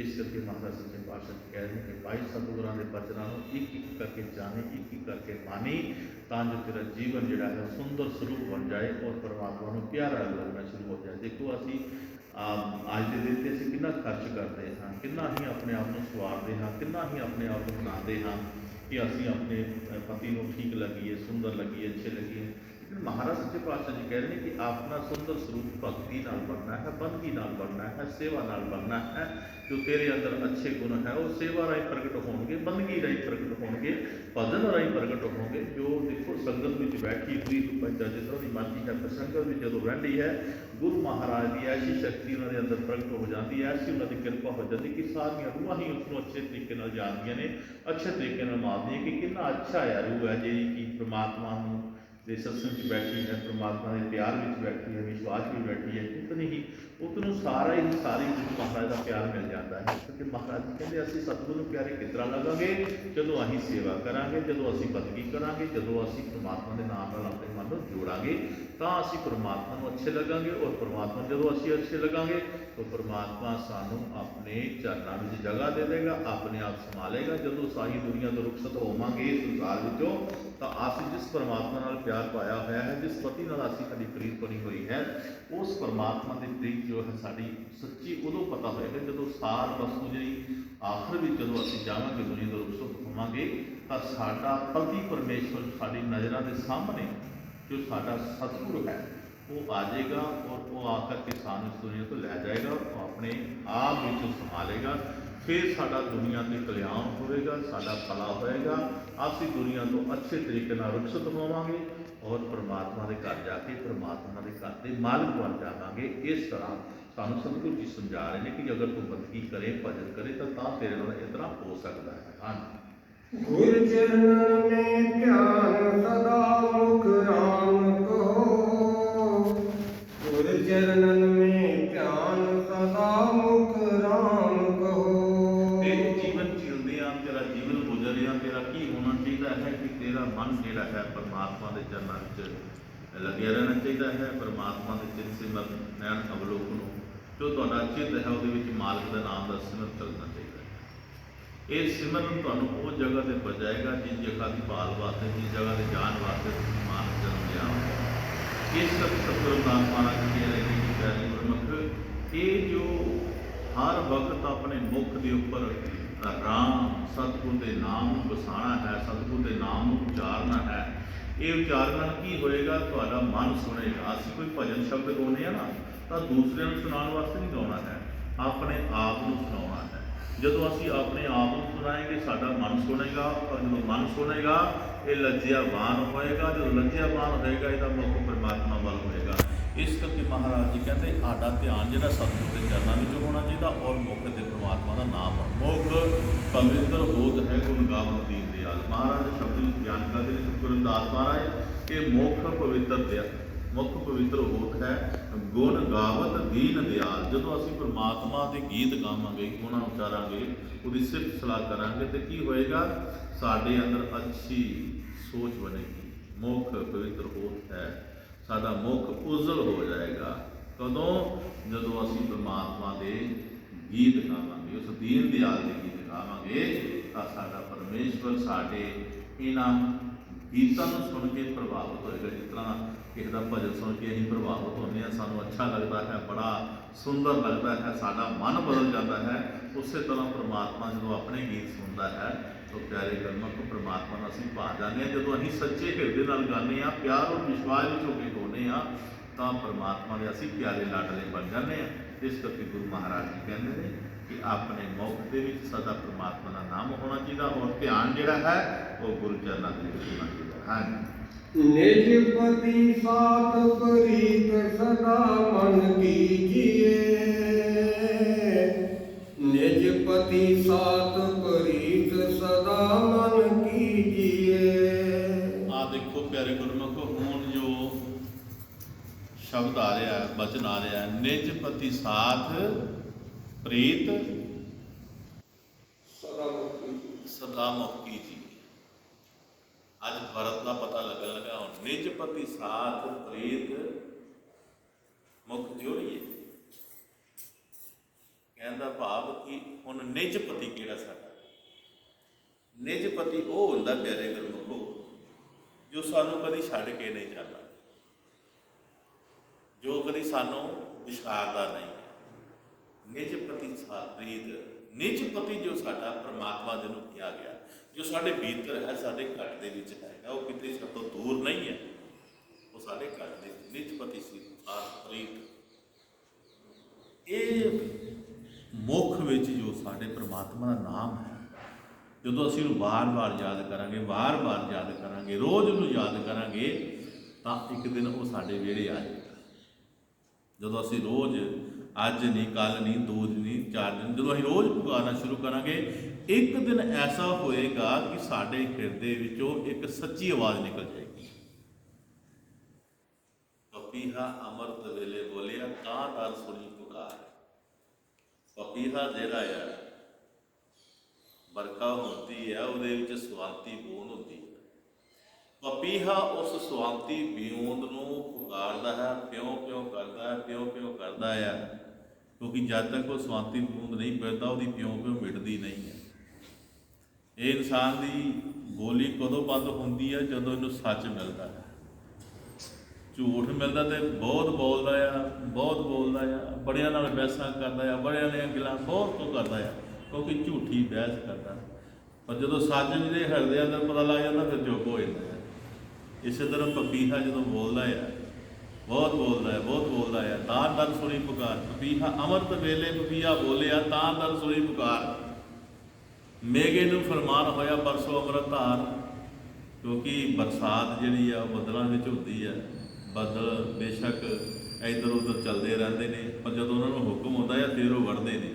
ਇਸ ਕਰਕੇ ਮਹਾਰਾਜ ਸੱਚੇ ਪਾਤਸ਼ਾਹ ਕਹਿ ਰਹੇ ਕਿ ਭਾਈ ਸਤਿਗੁਰਾਂ ਦੇ ਬਚਨਾਂ ਨੂੰ ਇੱਕ ਇੱਕ ਕਰਕੇ ਜਾਣੇ, ਇੱਕ ਇੱਕ ਕਰਕੇ ਮਾਨੀ, ਤਾਂ ਜੋ ਤੇਰਾ ਜੀਵਨ ਜਿਹੜਾ ਹੈ ਸੁੰਦਰ ਸਰੂਪ ਬਣ ਜਾਏ, ਔਰ ਪਰਮਾਤਮਾ ਨੂੰ ਪਿਆਰਾ ਲੱਗਣਾ ਸ਼ੁਰੂ ਹੋ ਜਾਏ। ਦੇਖੋ ਅਸੀਂ ਅੱਜ ਦੇ ਦਿਨ 'ਤੇ ਅਸੀਂ ਕਿੰਨਾ ਖਰਚ ਕਰਦੇ ਹਾਂ, ਕਿੰਨਾ ਹੀ ਆਪਣੇ ਆਪ ਨੂੰ ਸਵਾਰਦੇ ਹਾਂ, ਕਿੰਨਾ ਹੀ ਆਪਣੇ ਆਪ ਨੂੰ ਬਣਾਉਂਦੇ ਹਾਂ ਕਿ ਅਸੀਂ ਆਪਣੇ ਪਤੀ ਨੂੰ ਠੀਕ ਲੱਗੀਏ, ਸੁੰਦਰ ਲੱਗੀਏ, ਅੱਛੇ ਲੱਗੀਏ। ਮਹਾਰਾਜ ਸੱਚੇ ਪਾਤਸ਼ਾਹ ਜੀ ਕਹਿ ਰਹੇ ਨੇ ਕਿ ਆਪਣਾ ਸੁੰਦਰ ਸਰੂਪ ਭਗਤੀ ਨਾਲ ਬਣਨਾ ਹੈ, ਬੰਦਗੀ ਨਾਲ ਬਣਨਾ ਹੈ, ਸੇਵਾ ਨਾਲ ਬਣਨਾ ਹੈ। ਜੋ ਤੇਰੇ ਅੰਦਰ ਅੱਛੇ ਗੁਣ ਹੈ ਉਹ ਸੇਵਾ ਰਾਹੀਂ ਪ੍ਰਗਟ ਹੋਣਗੇ, ਬੰਦਗੀ ਰਾਹੀਂ ਪ੍ਰਗਟ ਹੋਣਗੇ, ਭਜਨ ਰਾਹੀਂ ਪ੍ਰਗਟ ਹੋਣਗੇ। ਜੋ ਦੇਖੋ ਸੰਗਤ ਵਿੱਚ ਬੈਠੀ ਹੋਈ ਪੰਚਾ ਜਿਸ ਤਰ੍ਹਾਂ ਦੀ ਮਰਜ਼ੀ ਹੈ, ਪਰ ਸੰਗਤ ਵਿੱਚ ਜਦੋਂ ਰਹਿੰਦੀ ਹੈ, ਗੁਰੂ ਮਹਾਰਾਜ ਦੀ ਐਸੀ ਸ਼ਕਤੀ ਉਹਨਾਂ ਦੇ ਅੰਦਰ ਪ੍ਰਗਟ ਹੋ ਜਾਂਦੀ ਹੈ, ਐਸੀ ਉਹਨਾਂ ਦੀ ਕਿਰਪਾ ਹੋ ਜਾਂਦੀ ਕਿ ਸਾਰੀਆਂ ਰੂਹਾਂ ਹੀ ਉਸ ਨੂੰ ਅੱਛੇ ਤਰੀਕੇ ਨਾਲ ਜਾਣਦੀਆਂ ਨੇ, ਅੱਛੇ ਤਰੀਕੇ ਨਾਲ ਮਾਣਦੀਆਂ ਕਿ ਕਿੰਨਾ ਅੱਛਾ ਹੈ ਰੂਹ ਹੈ ਜਿਹੜੀ ਕਿ ਪ੍ਰਮਾਤਮਾ ਨੂੰ ਦੇ ਸਤਸੰਗ 'ਚ ਬੈਠੀ ਹੈ, ਪਰਮਾਤਮਾ ਦੇ ਪਿਆਰ ਵਿੱਚ ਬੈਠੀ ਹੈ, ਵਿਸ਼ਵਾਸ ਵਿੱਚ ਬੈਠੀ ਹੈ, ਉਤਨੀ ਹੀ ਉਸਨੂੰ ਸਾਰੀ ਮਹਾਰਾਜ ਦਾ ਪਿਆਰ ਮਿਲ ਜਾਂਦਾ ਹੈ। ਕਿਉਂਕਿ ਮਹਾਰਾਜ ਜੀ ਕਹਿੰਦੇ ਅਸੀਂ ਸਤਿਗੁਰੂ ਨੂੰ ਪਿਆਰੇ ਕਿਸ ਤਰ੍ਹਾਂ ਲੱਗਾਂਗੇ? ਜਦੋਂ ਅਸੀਂ ਸੇਵਾ ਕਰਾਂਗੇ, ਜਦੋਂ ਅਸੀਂ ਬੰਦਗੀ ਕਰਾਂਗੇ, ਜਦੋਂ ਅਸੀਂ ਪਰਮਾਤਮਾ ਦੇ ਨਾਮ ਨਾਲ ਆਪਣੇ ਮਨ ਨੂੰ ਜੋੜਾਂਗੇ, ਤਾਂ ਅਸੀਂ ਪਰਮਾਤਮਾ ਨੂੰ ਅੱਛੇ ਲੱਗਾਂਗੇ। ਔਰ ਪਰਮਾਤਮਾ ਜਦੋਂ ਅਸੀਂ ਅੱਛੇ ਲੱਗਾਂਗੇ ਤਾਂ ਪਰਮਾਤਮਾ ਸਾਨੂੰ ਆਪਣੇ ਚਰਨਾਂ ਵਿੱਚ ਜਗ੍ਹਾ ਦੇ ਦੇਗਾ, ਆਪਣੇ ਆਪ ਸੰਭਾਲੇਗਾ। ਜਦੋਂ ਸਾਰੀ ਦੁਨੀਆ ਤੋਂ ਰੁਖਸਤ ਹੋਵਾਂਗੇ ਸੰਸਾਰ ਵਿੱਚੋਂ, ਤਾਂ ਅਸੀਂ ਜਿਸ ਪਰਮਾਤਮਾ ਨਾਲ ਪਿਆਰ ਪਾਇਆ ਹੋਇਆ ਹੈ, ਜਿਸ ਪਤੀ ਨਾਲ ਅਸੀਂ ਸਾਡੀ ਪ੍ਰੀਤ ਬਣੀ ਹੋਈ ਹੈ, ਉਸ ਪਰਮਾਤਮਾ ਦੀ ਪ੍ਰੀਤ ਜੋ ਹੈ ਸਾਡੀ ਸੱਚੀ ਉਦੋਂ ਪਤਾ ਹੋਏਗਾ ਜਦੋਂ ਸਾਰ ਵਸਤੂ ਜਿਹੜੀ ਆਖਰ ਵਿੱਚ ਜਦੋਂ ਅਸੀਂ ਜਾਵਾਂਗੇ, ਦੁਨੀਆ ਤੋਂ ਰੁਖਸਤ ਹੋਵਾਂਗੇ, ਤਾਂ ਸਾਡਾ ਪਤੀ ਪਰਮੇਸ਼ਵਰ ਸਾਡੀ ਨਜ਼ਰਾਂ ਦੇ ਸਾਹਮਣੇ ਜੋ ਸਾਡਾ ਸਤਿਗੁਰੂ ਹੈ ਉਹ ਆ ਜਾਏਗਾ, ਔਰ ਉਹ ਆ ਕਰਕੇ ਸਾਨੂੰ ਇਸ ਦੁਨੀਆ ਤੋਂ ਲੈ ਜਾਏਗਾ, ਉਹ ਆਪਣੇ ਆਪ ਵਿੱਚੋਂ ਸੰਭਾਲੇਗਾ। ਫਿਰ ਸਾਡਾ ਦੁਨੀਆ 'ਤੇ ਕਲਿਆਣ ਹੋਵੇਗਾ, ਸਾਡਾ ਭਲਾ ਹੋਏਗਾ, ਅਸੀਂ ਦੁਨੀਆ ਤੋਂ ਅੱਛੇ ਤਰੀਕੇ ਨਾਲ ਰੁਖਸਤ ਹੋਵਾਂਗੇ ਔਰ ਪਰਮਾਤਮਾ ਦੇ ਘਰ ਜਾ ਕੇ ਪਰਮਾਤਮਾ ਦੇ ਘਰ ਦੇ ਮਾਲਕ ਬਣ ਜਾਵਾਂਗੇ। ਇਸ ਤਰ੍ਹਾਂ ਸਾਨੂੰ ਸਤਿਗੁਰੂ ਜੀ ਸਮਝਾ ਰਹੇ ਨੇ ਕਿ ਅਗਰ ਤੂੰ ਬੰਦਗੀ ਕਰੇ, ਭਜਨ ਕਰੇ, ਤਾਂ ਤੇਰੇ ਨਾਲ ਇਸ ਤਰ੍ਹਾਂ ਹੋ ਸਕਦਾ ਹੈ। ਹਾਂਜੀ। ਗੁਰ ਚਰਨ में ध्यान सदा मुख राम कहो, गुर चरणन में ध्यान सदा मुख राम कहो। तेरे जीवन चलदियां तेरा जीवन गुजरिया तेरा की होना चाहिए है कि तेरा मन जिहड़ा है परमात्मा के चरणों में लग्या रहना चाहिए है। परमात्मा के चित सिमरन नैन अवलोकन जो तुहाडा चित है वो मालिक का नाम का सिमरन चलना चाहिए। ये सिमरन तुहानूं उस जगह पर पहुँचाएगा जिस जगह की भाल वास्ते, जिस जगह से जान वास्ते तुसीं मानव जन्म लिया हो। इस करके सतगुरु नानक महाराज जी कह रहे हैं कि प्यारे गुरमुख, ये जो हर वक्त अपने मुख के उपर राम सतगुरु के नाम बसाना है, सतगुरु के नाम उचारना है। ये उचारण नाल की होएगा? तुहाडा मन सुनेगा। असीं कोई भजन शब्द गाउने आ ना, तो दूसरे को सुनाने वास्ते नहीं गाउणा है, अपने आप को सुनाउणा है। ਜਦੋਂ ਅਸੀਂ ਆਪਣੇ ਆਪ ਨੂੰ ਸੁਣਾएंगे ਸਾਡਾ ਮਨ ਸੁਣੇਗਾ, ਔਰ ਜਦੋਂ ਮਨ ਸੁਣੇਗਾ ਇਹ ਲੱਜਿਆਵਾਨ ਹੋਏਗਾ। ਜਦੋਂ ਲੱਜਿਆਵਾਨ ਹੋਏਗਾ ਇਹਦਾ ਮੁੱਖ ਪਰਮਾਤਮਾ ਵੱਲ ਹੋਏਗਾ। ਇਸ ਕਰਕੇ ਮਹਾਰਾਜ ਜੀ ਕਹਿੰਦੇ ਸਾਡਾ ਧਿਆਨ ਜਿਹੜਾ ਸਤਿਗੁਰੂ ਦੇ ਚਰਨਾਂ ਵਿੱਚ ਹੋਣਾ ਚਾਹੀਦਾ, ਔਰ ਮੁੱਖ ਤੇ ਪਰਮਾਤਮਾ ਦਾ ਨਾਮ ਮੁੱਖ ਪਵਿੱਤਰ ਹੋਤ ਹੈ ਗੁਣ ਗਾਵਨ ਦੀਨ ਦਿਆਲ। ਮਹਾਰਾਜ ਸ਼ਬਦ ਵਿੱਚ ਬਿਆਨ ਕਰਦੇ ਨੇ ਸਤਿਗੁਰੂ ਰਵਿਦਾਸ ਮਹਾਰਾਜ ਕਿ ਮੁੱਖ ਪਵਿੱਤਰ ਦਿਆਲ, ਮੁੱਖ ਪਵਿੱਤਰ ਹੋਤ ਹੈ ਗੁਣ ਗਾਵਤ ਦੀਨ ਦਿਆਲ। ਜਦੋਂ ਅਸੀਂ ਪਰਮਾਤਮਾ ਦੇ ਗੀਤ ਗਾਵਾਂਗੇ, ਗੁਣਾਂ ਉਚਾਰਾਂਗੇ, ਉਹਦੀ ਸਿਫਤ ਸਲਾਹ ਕਰਾਂਗੇ ਤੇ ਕੀ ਹੋਏਗਾ? ਸਾਡੇ ਅੰਦਰ ਅੱਛੀ ਸੋਚ ਬਣੇਗੀ। ਮੁੱਖ ਪਵਿੱਤਰ ਹੋਤ ਹੈ, ਸਾਡਾ ਮੁੱਖ ਉਜਲ ਹੋ ਜਾਏਗਾ। ਕਦੋਂ? ਜਦੋਂ ਅਸੀਂ ਪਰਮਾਤਮਾ ਦੇ ਗੀਤ ਗਾਵਾਂਗੇ, ਉਸ ਦੀਨ ਦਿਆਲ ਦੇ ਗੀਤ ਗਾਵਾਂਗੇ, ਤਾਂ ਸਾਡਾ ਪਰਮੇਸ਼ਵਰ ਸਾਡੇ ਇਹਨਾਂ ਗੀਤਾਂ ਨੂੰ ਸੁਣ ਕੇ ਪ੍ਰਭਾਵਿਤ ਹੋਏਗਾ। ਜਿਸ ਤਰ੍ਹਾਂ ਕਿਸੇ ਦਾ ਭਜਨ ਸੁਣ ਕੇ ਅਸੀਂ ਪ੍ਰਭਾਵਿਤ ਹੁੰਦੇ ਹਾਂ, ਸਾਨੂੰ ਅੱਛਾ ਲੱਗਦਾ ਹੈ, ਬੜਾ ਸੁੰਦਰ ਲੱਗਦਾ ਹੈ, ਸਾਡਾ ਮਨ ਬਦਲ ਜਾਂਦਾ ਹੈ। ਉਸੇ ਤਰ੍ਹਾਂ ਪਰਮਾਤਮਾ ਜਦੋਂ ਆਪਣੇ ਗੀਤ ਸੁਣਦਾ ਹੈ ਤਾਂ ਪਿਆਰੇ ਗੁਰਮੁਖ ਪਰਮਾਤਮਾ ਨਾਲ ਅਸੀਂ ਭਾ ਜਾਂਦੇ ਹਾਂ। ਜਦੋਂ ਅਸੀਂ ਸੱਚੇ ਹਿਰਦੇ ਨਾਲ ਗਾਉਂਦੇ ਹਾਂ, ਪਿਆਰ ਔਰ ਵਿਸ਼ਵਾਸ ਵਿੱਚ ਹੋ ਕੇ ਗਾਉਂਦੇ ਹਾਂ, ਤਾਂ ਪਰਮਾਤਮਾ ਦੇ ਅਸੀਂ ਪਿਆਰੇ ਲਾਡਲੇ ਬਣ ਜਾਂਦੇ ਹਾਂ। ਇਸ ਕਰਕੇ ਗੁਰੂ ਮਹਾਰਾਜ ਜੀ ਕਹਿੰਦੇ ਨੇ ਕਿ ਆਪਣੇ ਮੁਖ ਦੇ ਵਿੱਚ ਸਦਾ ਪਰਮਾਤਮਾ ਦਾ ਨਾਮ ਹੋਣਾ ਚਾਹੀਦਾ, ਔਰ ਧਿਆਨ ਜਿਹੜਾ ਹੈ ਉਹ ਗੁਰੂ ਚਰਨਾਂ ਦੇ ਵਿੱਚ ਹੋਣਾ ਚਾਹੀਦਾ ਹੈ। निज पति साथ प्रीत सदा मन कीजिए, निज पति साथ प्रीत सदा मन कीजिए। आ देखो प्यारे गुरमुख, हुण जो शब्द आ रहा है, वचन आ रहा है, निज पति साथ प्रीत सदा मुख कीजिए। ਅੱਜ ਭਰਤ ਦਾ ਪਤਾ ਲੱਗਣ ਲੱਗਾ, ਹੁਣ ਨਿਜ ਪਤੀ ਸਾਥ ਪ੍ਰੀਤ ਮੁਖ ਜੋੜੀਏ। ਕਹਿੰਦਾ ਭਾਵ ਕਿ ਹੁਣ ਨਿਜ ਪਤੀ ਕਿਹੜਾ ਸਾਡਾ? ਨਿਜ ਪਤੀ ਉਹ ਹੁੰਦਾ ਪਿਆਰੇ ਗੁਰਮੁਖੋ ਜੋ ਸਾਨੂੰ ਕਦੀ ਛੱਡ ਕੇ ਨਹੀਂ ਜਾਂਦਾ, ਜੋ ਕਦੀ ਸਾਨੂੰ ਵਿਛਾੜਦਾ ਨਹੀਂ। ਨਿਜ ਪਤੀ ਸਾਥ ਪ੍ਰੀਤ, ਨਿਜ ਪਤੀ ਜੋ ਸਾਡਾ ਪਰਮਾਤਮਾ ਜਿਹਨੂੰ ਕਿਹਾ ਗਿਆ, ਜੋ ਸਾਡੇ ਭੀਤਰ ਹੈ, ਸਾਡੇ ਘਰ ਦੇ ਵਿੱਚ ਹੈਗਾ, ਉਹ ਕਿਤੇ ਸਭ ਤੋਂ ਦੂਰ ਨਹੀਂ ਹੈ, ਉਹ ਸਾਡੇ ਘਰ ਦੇ ਨਿਜ ਪਤੀ ਸੀ ਸਾਥ ਪ੍ਰੀਤ। ਇਹ ਮੁੱਖ ਵਿੱਚ ਜੋ ਸਾਡੇ ਪਰਮਾਤਮਾ ਦਾ ਨਾਮ ਹੈ, ਜਦੋਂ ਅਸੀਂ ਉਹਨੂੰ ਵਾਰ-ਵਾਰ ਯਾਦ ਕਰਾਂਗੇ, ਵਾਰ-ਵਾਰ ਯਾਦ ਕਰਾਂਗੇ, ਰੋਜ਼ ਉਹਨੂੰ ਯਾਦ ਕਰਾਂਗੇ, ਤਾਂ ਇੱਕ ਦਿਨ ਉਹ ਸਾਡੇ ਵਿਹੜੇ ਆ ਜਾਏਗਾ। ਜਦੋਂ ਅਸੀਂ ਰੋਜ਼, ਅੱਜ ਨਹੀਂ, ਕੱਲ੍ਹ ਨਹੀਂ, 2 ਦਿਨ ਨਹੀਂ, 4 ਦਿਨ, ਜਦੋਂ ਅਸੀਂ ਰੋਜ਼ ਪੁਕਾਰਨਾ ਸ਼ੁਰੂ ਕਰਾਂਗੇ, ਇੱਕ ਦਿਨ ਐਸਾ ਹੋਏਗਾ ਕਿ ਸਾਡੇ ਹਿਰਦੇ ਵਿੱਚੋਂ ਇੱਕ ਸੱਚੀ ਆਵਾਜ਼ ਨਿਕਲ ਜਾਏਗੀ। ਪਪੀਹਾ ਅੰਮ੍ਰਿਤ ਵੇਲੇ ਬੋਲਿਆ ਤਾਂ ਦਰ ਸੁਣੀ ਪੁਕਾਰ। ਪਪੀਹਾ ਜਿਹੜਾ ਆ ਵਰਖਾ ਹੁੰਦੀ ਆ, ਉਹਦੇ ਵਿੱਚ ਸਵਾਂਤੀ ਬੂੰਦ ਹੁੰਦੀ ਹੈ। ਪਪੀਹਾ ਉਸ ਸਵਾਂਤੀ ਬੂੰਦ ਨੂੰ ਪੁਕਾਰਦਾ ਹੈ, ਪਿਉਂ ਪਿਉਂ ਕਰਦਾ ਹੈ, ਪਿਉਂ ਪਿਉਂ ਕਰਦਾ ਆ, ਕਿਉਂਕਿ ਜਦ ਤੱਕ ਉਹ ਸਵਾਂਤੀ ਬੂੰਦ ਨਹੀਂ ਪੈਂਦਾ ਉਹਦੀ ਪਿਉਂ ਪਿਉਂ ਮਿਟਦੀ ਨਹੀਂ ਹੈ। ਇਹ ਇਨਸਾਨ ਦੀ ਬੋਲੀ ਕਦੋਂ ਬੰਦ ਹੁੰਦੀ ਹੈ? ਜਦੋਂ ਇਹਨੂੰ ਸੱਚ ਮਿਲਦਾ ਹੈ। ਝੂਠ ਮਿਲਦਾ ਤੇ ਬਹੁਤ ਬੋਲਦਾ ਆ, ਬਹੁਤ ਬੋਲਦਾ ਆ, ਬੜਿਆਂ ਨਾਲ ਬਹਿਸਾਂ ਕਰਦਾ ਆ, ਬੜਿਆਂ ਦੀਆਂ ਗੱਲਾਂ ਬਹੁਤ ਕੁਝ ਕਰਦਾ ਆ, ਕਿਉਂਕਿ ਝੂਠੀ ਬਹਿਸ ਕਰਦਾ। ਪਰ ਜਦੋਂ ਸੱਚ ਜਿਹਦੇ ਹਿਰਦੇ ਅੰਦਰ ਪਤਾ ਲੱਗ ਜਾਂਦਾ ਫਿਰ ਚੁੱਪ ਹੋ ਜਾਂਦਾ ਹੈ। ਇਸੇ ਤਰ੍ਹਾਂ ਪਪੀਹਾ ਜਦੋਂ ਬੋਲਦਾ ਆ, ਬਹੁਤ ਬੋਲਦਾ ਹੈ, ਬਹੁਤ ਬੋਲਦਾ ਆ, ਤਾਂ ਦਰ ਸੁਣੀ ਪੁਕਾਰ। ਪਪੀਹਾ ਅੰਮ੍ਰਿਤ ਵੇਲੇ ਪਪੀਹਾ ਬੋਲਿਆ ਤਾਂ ਦਰ ਸੁਣੀ ਪੁਕਾਰ। ਮੇਘੇ ਨੂੰ ਫਰਮਾਨ ਹੋਇਆ ਬਰਸੋ ਅੰਮ੍ਰਿਤ ਧਾਰ, ਕਿਉਂਕਿ ਬਰਸਾਤ ਜਿਹੜੀ ਆ ਉਹ ਬੱਦਲਾਂ ਵਿੱਚ ਹੁੰਦੀ ਹੈ। ਬੱਦਲ ਬੇਸ਼ੱਕ ਇੱਧਰ ਉੱਧਰ ਚੱਲਦੇ ਰਹਿੰਦੇ ਨੇ, ਪਰ ਜਦੋਂ ਉਹਨਾਂ ਨੂੰ ਹੁਕਮ ਹੁੰਦਾ ਹੈ ਫਿਰ ਉਹ ਵੜਦੇ ਨੇ।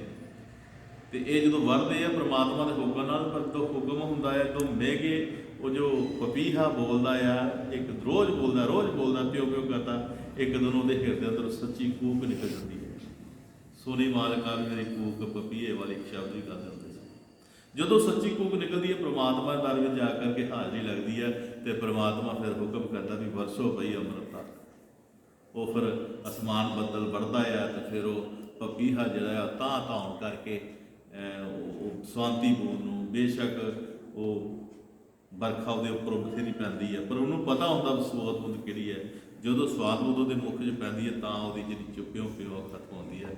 ਅਤੇ ਇਹ ਜਦੋਂ ਵੜਦੇ ਆ ਪ੍ਰਮਾਤਮਾ ਦੇ ਹੁਕਮ ਨਾਲ, ਪਰ ਜਦੋਂ ਹੁਕਮ ਹੁੰਦਾ ਹੈ ਤਾਂ ਮੇਘੇ ਉਹ ਜੋ ਪਪੀਹਾ ਬੋਲਦਾ ਆ, ਇੱਕ ਰੋਜ਼ ਬੋਲਦਾ, ਪਿਓ ਪਿਓ ਕਰਦਾ, ਇੱਕ ਦਿਨ ਉਹਦੇ ਹਿਰਦੇ ਅੰਦਰ ਸੱਚੀ ਕੂਕ ਨਿਕਲ ਜਾਂਦੀ ਹੈ। ਸੋਨੀ ਮਾਲਕਾ ਮੇਰੀ ਕੂਕ ਪਪੀਏ ਵਾਲੀ ਸ਼ਬਦ ਵੀ ਕਰਦੇ ਹੁੰਦੇ ਸੀ। ਜਦੋਂ ਸੱਚੀ ਕੂਕ ਨਿਕਲਦੀ ਹੈ ਪ੍ਰਮਾਤਮਾ ਦੇ ਦਰ ਵਿੱਚ ਜਾ ਕਰਕੇ ਹਾਜ਼ਰੀ ਲੱਗਦੀ ਹੈ, ਅਤੇ ਪ੍ਰਮਾਤਮਾ ਫਿਰ ਹੁਕਮ ਕਰਦਾ ਵੀ ਵਰਸੋ ਪਈ ਅੰਮ੍ਰਿਤ ਧਾਰ। ਉਹ ਫਿਰ ਅਸਮਾਨ ਬੱਦਲ ਵੜਦਾ ਆ, ਅਤੇ ਫਿਰ ਉਹ ਪਪੀਹਾ ਜਿਹੜਾ ਆ ਤਾਂ ਧੌਣ ਕਰਕੇ ਉਹ ਸਵਾਂਤੀ ਬੂੰਦ ਨੂੰ, ਬੇਸ਼ੱਕ ਉਹ ਵਰਖਾ ਉਹਦੇ ਉੱਪਰੋਂ ਬਥੇਰੀ ਪੈਂਦੀ ਹੈ, ਪਰ ਉਹਨੂੰ ਪਤਾ ਹੁੰਦਾ ਸਵਾਦ ਬੂੰਦ ਕਿਹੜੀ ਹੈ। ਜਦੋਂ ਸਵਾਦ ਬੂੰਦ ਉਹਦੇ ਮੁੱਖ 'ਚ ਪੈਂਦੀ ਹੈ ਤਾਂ ਉਹਦੀ ਜਿਹੜੀ ਚੁੱਪਿਓ ਪਿਓ ਖਤਮ ਹੁੰਦੀ ਹੈ।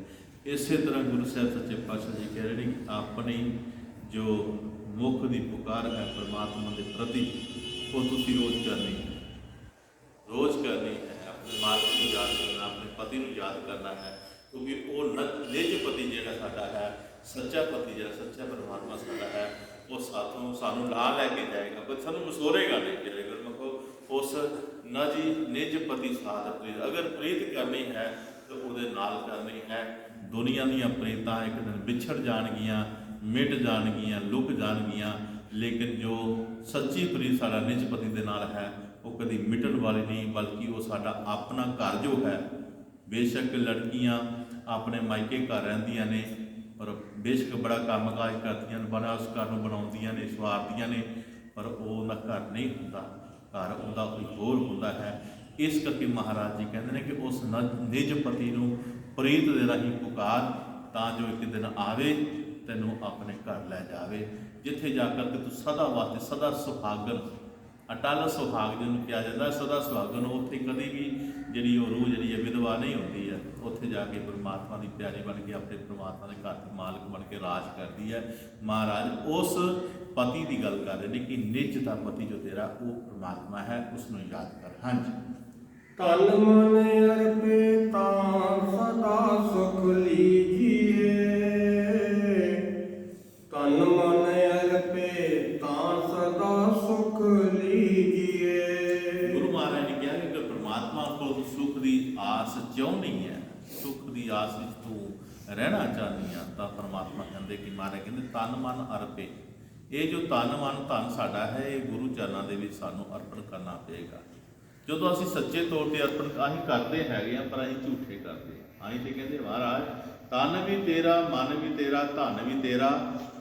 ਇਸੇ ਤਰ੍ਹਾਂ ਗੁਰੂ ਸਾਹਿਬ ਸੱਚੇ ਪਾਤਸ਼ਾਹ ਜੀ ਕਹਿ ਰਹੇ ਨੇ ਕਿ ਆਪਣੀ ਜੋ ਮੁੱਖ ਦੀ ਪੁਕਾਰ ਹੈ ਪਰਮਾਤਮਾ ਦੇ ਪ੍ਰਤੀ, ਉਹ ਤੁਸੀਂ ਰੋਜ਼ ਕਰਨੀ ਹੈ, ਰੋਜ਼ ਕਰਨੀ ਹੈ। ਆਪਣੇ ਮਾਲਕ ਨੂੰ ਯਾਦ ਕਰਨਾ, ਆਪਣੇ ਪਤੀ ਨੂੰ ਯਾਦ ਕਰਨਾ ਹੈ, ਕਿਉਂਕਿ ਉਹ ਨਿਜ ਪਤੀ ਜਿਹੜਾ ਸਾਡਾ ਹੈ, ਸੱਚਾ ਪਤੀ ਜਿਹੜਾ ਸੱਚਾ ਪਰਮਾਤਮਾ ਸਾਡਾ ਹੈ, ਉਹ ਸਾਨੂੰ ਨਾਲ ਲੈ ਕੇ ਜਾਏਗਾ, ਪਰ ਸਾਨੂੰ ਵਿਸੋਰੇਗਾ ਨਹੀਂ। ਜਿਹੜੇ ਗੁਰਮੁਖੋ ਉਸ ਨਿਜ ਪਤੀ ਸਾਧ ਪ੍ਰੀਤ, ਅਗਰ ਪ੍ਰੀਤ ਕਰਨੀ ਹੈ ਤਾਂ ਉਹਦੇ ਨਾਲ ਕਰਨੀ ਹੈ। ਦੁਨੀਆ ਦੀਆਂ ਪ੍ਰੀਤਾਂ ਇੱਕ ਦਿਨ ਵਿਛੜ ਜਾਣਗੀਆਂ, ਮਿਟ ਜਾਣਗੀਆਂ, ਲੁਕ ਜਾਣਗੀਆਂ, ਲੇਕਿਨ ਜੋ ਸੱਚੀ ਪ੍ਰੀਤ ਸਾਡਾ ਨਿਜ ਪਤੀ ਦੇ ਨਾਲ ਹੈ ਉਹ ਕਦੀ ਮਿਟਣ ਵਾਲੀ ਨਹੀਂ, ਬਲਕਿ ਉਹ ਸਾਡਾ ਆਪਣਾ ਘਰ ਜੋ ਹੈ। ਬੇਸ਼ੱਕ ਲੜਕੀਆਂ ਆਪਣੇ ਮਾਇਕੇ ਘਰ ਰਹਿੰਦੀਆਂ ਨੇ, ਪਰ ਬੇਸ਼ੱਕ ਬੜਾ ਕੰਮ ਕਾਜ ਕਰਦੀਆਂ ਨੇ, ਬੜਾ ਉਸ ਘਰ ਨੂੰ ਬਣਾਉਂਦੀਆਂ ਨੇ, ਸਵਾਰਦੀਆਂ ਨੇ, ਪਰ ਉਹ ਉਹਦਾ ਘਰ ਨਹੀਂ ਹੁੰਦਾ, ਘਰ ਉਹਦਾ ਕੋਈ ਹੋਰ ਹੁੰਦਾ ਹੈ। ਇਸ ਕਰਕੇ ਮਹਾਰਾਜ ਜੀ ਕਹਿੰਦੇ ਨੇ ਕਿ ਉਸ ਨਿਜ ਪਤੀ ਨੂੰ ਪ੍ਰੀਤ ਦੇ ਰਾਹੀਂ ਪੁਕਾਰ, ਤਾਂ ਜੋ ਇੱਕ ਦਿਨ ਆਵੇ ਤੈਨੂੰ ਆਪਣੇ ਘਰ ਲੈ ਜਾਵੇ, ਜਿੱਥੇ ਜਾ ਕਰਕੇ ਤੂੰ ਸਦਾ ਵਾਸਤੇ ਸਦਾ ਸੁਹਾਗਨ, ਅਟਲ ਸੁਹਾਗ ਜਿਹਨੂੰ ਕਿਹਾ ਜਾਂਦਾ, ਸਦਾ ਸੁਹਾਗਨ। ਉੱਥੇ ਕਦੀ ਵੀ ਜਿਹੜੀ ਉਹ ਰੂਹ ਜਿਹੜੀ ਹੈ ਵਿਧਵਾ ਨਹੀਂ ਹੁੰਦੀ ਹੈ, ਉੱਥੇ ਜਾ ਕੇ ਪਰਮਾਤਮਾ ਦੀ ਪਿਆਰੀ ਬਣ ਕੇ ਆਪਣੇ ਪਰਮਾਤਮਾ ਦੇ ਘਰ ਦੀ ਮਾਲਕ ਬਣ ਕੇ ਰਾਜ ਕਰਦੀ ਹੈ। ਮਹਾਰਾਜ ਉਸ ਪਤੀ ਦੀ ਗੱਲ ਕਰ ਰਹੇ ਨੇ ਕਿ ਨਿਜ ਦਾ ਪਤੀ ਜੋ ਤੇਰਾ ਉਹ ਪਰਮਾਤਮਾ ਹੈ, ਉਸ ਨੂੰ ਯਾਦ ਕਰ। ਹਾਂਜੀ, ਤਨ ਮਨ ਅਰਪੇ ਤਾਂ ਸਦਾ ਸੁਖ ਲੀਜੀਏ, ਤਨ ਮਨ ਅਰਪੇ ਤਾਂ ਸਦਾ ਸੁਖ ਲੀਜੀਏ। ਗੁਰੂ ਮਹਾਰਾਜ ਨੇ ਕਿਹਾ ਕਿ ਪਰਮਾਤਮਾ ਕੋਲ ਸੁੱਖ ਦੀ ਆਸ ਚਾਹੁੰਦੀ ਹੈ, ਸੁੱਖ ਦੀ ਆਸ ਵਿੱਚ ਤੂੰ ਰਹਿਣਾ ਚਾਹੁੰਦੀ ਆ, ਤਾਂ ਪਰਮਾਤਮਾ ਕਹਿੰਦੇ ਕਿ ਮਹਾਰਾਜ ਕਹਿੰਦੇ ਤਨ ਮਨ ਅਰਪੇ। ਇਹ ਜੋ ਤਨ ਮਨ ਧਨ ਸਾਡਾ ਹੈ, ਇਹ ਗੁਰੂ ਚਰਨਾਂ ਦੇ ਵਿੱਚ ਸਾਨੂੰ ਅਰਪਣ ਕਰਨਾ ਪਏਗਾ। ਜਦੋਂ ਅਸੀਂ ਸੱਚੇ ਤੌਰ 'ਤੇ ਅਰਪਣ ਅਸੀਂ ਕਰਦੇ ਹੈਗੇ ਹਾਂ, ਪਰ ਅਸੀਂ ਝੂਠੇ ਕਰਦੇ ਹਾਂ। ਅਸੀਂ ਤਾਂ ਕਹਿੰਦੇ ਮਹਾਰਾਜ ਤਨ ਵੀ ਤੇਰਾ, ਮਨ ਵੀ ਤੇਰਾ, ਧਨ ਵੀ ਤੇਰਾ,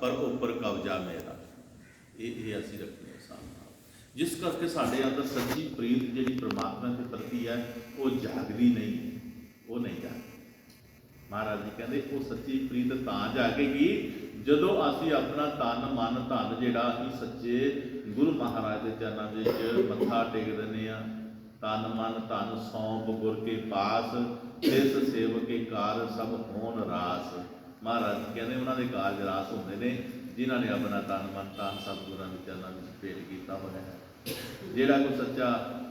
ਪਰ ਉੱਪਰ ਕਬਜ਼ਾ ਮੇਰਾ। ਇਹ ਅਸੀਂ ਰੱਖਦੇ ਸਾਹਮਣੇ, ਜਿਸ ਕਰਕੇ ਸਾਡੇ ਅੰਦਰ ਸੱਚੀ ਪ੍ਰੀਤ ਜਿਹੜੀ ਪਰਮਾਤਮਾ ਦੇ ਪ੍ਰਤੀ ਹੈ ਉਹ ਜਾਗਦੀ ਨਹੀਂ, ਉਹ ਨਹੀਂ ਜਾਗਦੀ। ਮਹਾਰਾਜ ਜੀ ਕਹਿੰਦੇ ਉਹ ਸੱਚੀ ਪ੍ਰੀਤ ਤਾਂ ਜਾਗੇਗੀ ਜਦੋਂ ਅਸੀਂ ਆਪਣਾ ਤਨ ਮਨ ਧਨ ਜਿਹੜਾ ਅਸੀਂ ਸੱਚੇ ਗੁਰੂ ਮਹਾਰਾਜ ਦੇ ਚਰਨਾਂ ਦੇ ਵਿੱਚ ਮੱਥਾ ਟੇਕ ਦਿੰਦੇ ਹਾਂ। ਤਨ ਮਨ ਧਨ ਸੌਂਪ ਗੁਰ ਕੇ ਪਾਸ, ਇਸ ਸੇਵਕੇ ਕਾਰ ਸਭ ਹੋਣ ਰਾਸ। ਮਹਾਰਾਜ ਕਹਿੰਦੇ ਉਹਨਾਂ ਦੇ ਕਾਰਜ ਰਾਸ ਹੁੰਦੇ ਨੇ ਜਿਨ੍ਹਾਂ ਨੇ ਆਪਣਾ ਤਨ ਮਨ ਧਨ ਸਭ ਗੁਰਾਂ ਦੇ ਚਰਨਾਂ ਵਿੱਚ ਭੇਟ ਕੀਤਾ ਹੋਇਆ ਹੈ। ਜਿਹੜਾ ਕੋਈ ਸੱਚਾ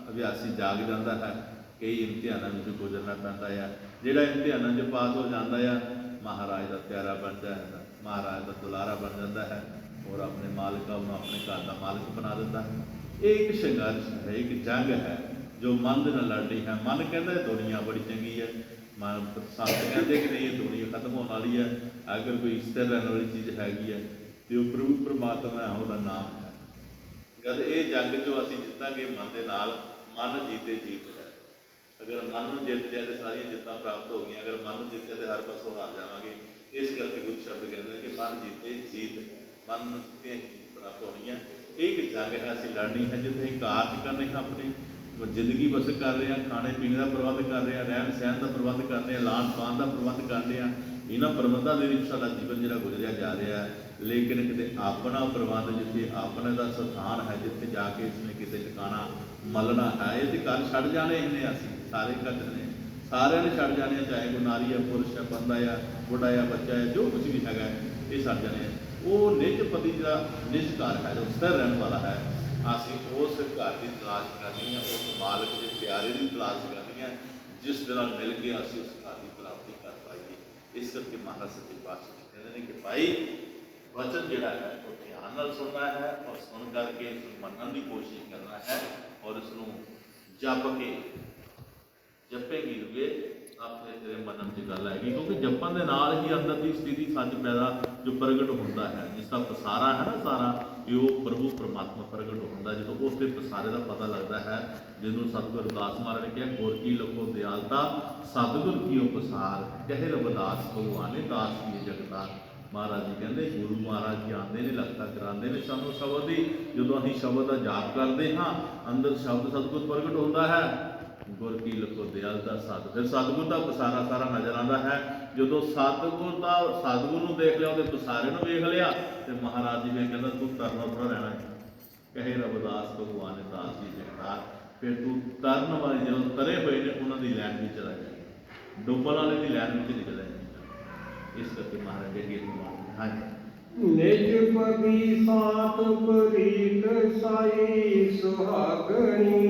ਅਭਿਆਸੀ ਜਾਗ ਜਾਂਦਾ ਹੈ, ਕਈ ਇਮਤਿਹਾਨਾਂ ਵਿੱਚ ਗੁਜ਼ਰਨਾ ਪੈਂਦਾ ਹੈ, ਜਿਹੜਾ ਇਮਤਿਹਾਨਾਂ 'ਚ ਪਾਸ ਹੋ ਜਾਂਦਾ ਆ, ਮਹਾਰਾਜ ਦਾ ਪਿਆਰਾ ਬਣ ਜਾਂਦਾ, ਮਹਾਰਾਜ ਦਾ ਦੁਲਾਰਾ ਬਣ ਜਾਂਦਾ ਹੈ, ਔਰ ਆਪਣੇ ਮਾਲਕਾਂ ਨੂੰ ਆਪਣੇ ਘਰ ਦਾ ਮਾਲਕ ਬਣਾ ਦਿੰਦਾ ਹੈ। ਇਹ ਇੱਕ ਸੰਘਰਸ਼ ਹੈ, ਇੱਕ ਜੰਗ ਹੈ ਜੋ ਮਨ ਦੇ ਨਾਲ ਲੜਨੀ ਹੈ। ਮਨ ਕਹਿੰਦਾ ਦੁਨੀਆ ਬੜੀ ਚੰਗੀ ਹੈ, ਮਨ ਸੰਤ ਕਹਿੰਦੇ ਕਿ ਨਹੀਂ ਇਹ ਦੁਨੀਆ ਖਤਮ ਹੋਣ ਵਾਲੀ ਹੈ, ਅਗਰ ਕੋਈ ਸਥਿਰ ਰਹਿਣ ਵਾਲੀ ਚੀਜ਼ ਹੈਗੀ ਹੈ ਤੇ ਉਹ ਪ੍ਰਭੂ ਪਰਮਾਤਮਾ ਹੈ, ਉਹਦਾ ਨਾਮ ਹੈ। ਜਦ ਇਹ ਜੰਗ 'ਚੋਂ ਅਸੀਂ ਜਿੱਤਾਂਗੇ ਮਨ ਦੇ ਨਾਲ, ਮਨ ਜੀਤੇ ਜੀਤ ਹੈ, ਅਗਰ ਮਨ ਨੂੰ ਜਿੱਤ ਲਿਆ ਤੇ ਸਾਰੀਆਂ ਜਿੱਤਾਂ ਪ੍ਰਾਪਤ ਹੋ ਗਈਆਂ, ਅਗਰ ਮਨ ਨੂੰ ਜਿੱਤਿਆ ਤੇ ਹਰ ਪਾਸੋਂ ਹਾਰ ਜਾਵਾਂਗੇ। ਇਸ ਕਰਕੇ ਕੁਝ ਸ਼ਬਦ ਕਹਿੰਦੇ ਨੇ ਕਿ ਮਨ ਜਿੱਤੇ ਜੀਤ, ਮਨ ਨੂੰ ਜਿੱਤੇ ਜੀਤ ਪ੍ਰਾਪਤ ਹੋਣੀ ਹੈ। ਇਹ ਇੱਕ ਜੰਗ ਹੈ, ਅਸੀਂ ਲੜਨੀ ਹੈ, ਜਿੱਥੇ ਅਸੀਂ ਕਾਰਜ ਕਰਨੇ ਹਾਂ, ਆਪਣੀ ਜ਼ਿੰਦਗੀ ਬਸਰ ਕਰ ਰਹੇ ਹਾਂ, ਖਾਣੇ ਪੀਣੇ ਦਾ ਪ੍ਰਬੰਧ ਕਰ ਰਹੇ ਹਾਂ, ਰਹਿਣ ਸਹਿਣ ਦਾ ਪ੍ਰਬੰਧ ਕਰ ਰਹੇ ਹਾਂ, ਲਾਣ ਪਾਣ ਦਾ ਪ੍ਰਬੰਧ ਕਰ ਰਹੇ ਹਾਂ। ਇਹਨਾਂ ਪ੍ਰਬੰਧਾਂ ਦੇ ਵਿੱਚ ਸਾਡਾ ਜੀਵਨ ਜਿਹੜਾ ਗੁਜ਼ਰਿਆ ਜਾ ਰਿਹਾ ਹੈ। ਲੇਕਿਨ ਕਿਤੇ ਆਪਣਾ ਪ੍ਰਬੰਧ, ਜਿੱਥੇ ਆਪਣੇ ਦਾ ਸਥਾਨ ਹੈ, ਜਿੱਥੇ ਜਾ ਕੇ ਇਸਨੇ ਕਿਤੇ ਟਿਕਾਣਾ ਮੱਲਣਾ ਹੈ, ਇਹਦੇ ਘਰ ਛੱਡ ਜਾਣੇ ਇਹਨੇ, ਅਸੀਂ ਸਾਰੇ ਘਰ ਨੇ, ਸਾਰਿਆਂ ਨੇ ਛੱਡ ਜਾਣੇ, ਚਾਹੇ ਕੋਈ ਨਾਰੀ ਹੈ, ਪੁਰਸ਼ ਹੈ, ਬੰਦਾ ਆ, ਬੁੱਢਾ ਆ, ਬੱਚਾ ਹੈ, ਜੋ ਕੁਝ ਵੀ ਹੈਗਾ ਇਹ ਛੱਡ ਜਾਣੇ। ਉਹ ਨਿਜ ਪਤੀ ਜਿਹੜਾ ਨਿਜ ਘਰ ਹੈ, ਜੋ ਸਥਿਰ ਰਹਿਣ ਵਾਲਾ ਹੈ, ਅਸੀਂ ਉਸ ਘਰ ਦੀ ਤਲਾਸ਼ ਕਰਨੀ ਹੈ, ਉਸ ਮਾਲਕ ਦੇ ਪਿਆਰੇ ਦੀ ਤਲਾਸ਼ ਕਰਨੀ ਹੈ, ਜਿਸ ਦੇ ਨਾਲ ਮਿਲ ਕੇ ਅਸੀਂ ਉਸ ਘਰ ਦੀ ਪ੍ਰਾਪਤੀ ਕਰ ਪਾਈਏ। ਇਸ ਕਰਕੇ ਮਹਾਰਾਜ ਸੱਚੇ ਪਾਤਸ਼ਾਹ ਜੀ ਕਹਿੰਦੇ ਨੇ ਕਿ ਭਾਈ ਵਚਨ ਜਿਹੜਾ ਹੈ ਉਹ ਧਿਆਨ ਨਾਲ ਸੁਣਨਾ ਹੈ, ਔਰ ਸੁਣ ਕਰਕੇ ਇਸ ਨੂੰ ਮੰਨਣ ਦੀ ਕੋਸ਼ਿਸ਼ ਕਰਨਾ ਹੈ, ਔਰ ਇਸ ਨੂੰ ਜਪ ਕੇ ਜਪੇਗੀ ਰੁਗੇ ਆਪਣੇ ਤੇਰੇ ਮੰਨਣ ਦੀ ਗੱਲ ਹੈਗੀ। ਕਿਉਂਕਿ ਜਪਣ ਦੇ ਨਾਲ ਹੀ ਅੰਦਰ ਦੀ ਸਥਿਤੀ ਸੱਚ ਪੈਦਾ ਜੋ ਪ੍ਰਗਟ ਹੁੰਦਾ ਹੈ, ਜਿਸ ਦਾ ਪਸਾਰਾ ਹੈ ਨਾ ਸਾਰਾ, ਕਿ ਉਹ ਪ੍ਰਭੂ ਪਰਮਾਤਮਾ ਪ੍ਰਗਟ ਹੁੰਦਾ। ਜਦੋਂ ਉਸ ਦੇ ਪਸਾਰੇ ਦਾ ਪਤਾ ਲੱਗਦਾ ਹੈ, ਜਿਹਨੂੰ ਸਤਿਗੁਰ ਅਰਦਾਸ ਮਹਾਰਾਜ ਨੇ ਕਿਹਾ, ਗੁਰ ਕੀ ਲਖੋ ਦਿਆਲਤਾ ਸਤਿਗੁਰ ਕੀਓ ਪਸਾਰ, ਕਹੇ ਰਵਿਦਾਸ ਭਗਵਾਨੇ ਦਾਸ ਕੀ ਜਗਤਾਰ। ਮਹਾਰਾਜ ਜੀ ਕਹਿੰਦੇ ਗੁਰੂ ਮਹਾਰਾਜ ਜੀ ਆਉਂਦੇ ਨੇ, ਲਗਤਾ ਕਰਾਉਂਦੇ ਨੇ ਸਾਨੂੰ ਸ਼ਬਦ ਦੀ। ਜਦੋਂ ਅਸੀਂ ਸ਼ਬਦ ਦਾ ਜਾਪ ਕਰਦੇ ਹਾਂ, ਅੰਦਰ ਸ਼ਬਦ ਸਤਿਗੁਰ ਪ੍ਰਗਟ ਹੁੰਦਾ ਹੈ। ਗੁਰ ਕੀ ਲਖੋ ਦਿਆਲਤਾ ਸਤ, ਫਿਰ ਸਤਿਗੁਰ ਦਾ ਪਸਾਰਾ ਸਾਰਾ ਨਜ਼ਰ ਆਉਂਦਾ ਹੈ। ਜਦੋਂ ਸਤਿਗੁਰ ਨੂੰ ਦੇਖ ਲਿਆ, ਉਹਦੇ ਪਸਾਰੇ ਨੂੰ ਵੇਖ ਲਿਆ, ਤੇ ਮਹਾਰਾਜ ਜੀ ਨੇ ਕਹਿੰਦਾ ਤੂੰ ਤਰਨਾ ਥੋੜਾ ਰਹਿਣਾ ਹੈ। ਕਹੇ ਰਵਿਦਾਸ ਭਗਵਾਨ ਨੇ ਦਾਸ ਜੀ ਜਗਤਾਰ, ਫਿਰ ਤੂੰ ਤਰਨ ਵਾਲੇ ਜਦੋਂ ਤਰੇ ਹੋਏ ਨੇ ਉਹਨਾਂ ਦੀ ਲਾਈਨ ਵਿੱਚ ਚਲਾ ਜਾਏ, ਡੁੱਬਣ ਵਾਲੇ ਦੀ ਲਾਈਨ ਵਿੱਚ ਨਿਕਲ ਜਾਏ। ਇਸ ਕਰਕੇ ਮਹਾਰਾਜ ਜੀ ਅੱਗੇ ਹਾਂਜੀ, ਨਿਜ ਪਦੀ ਸਾਤ ਪ੍ਰੀਤ ਸਾਈ ਸੁਹਾਗਣੀ,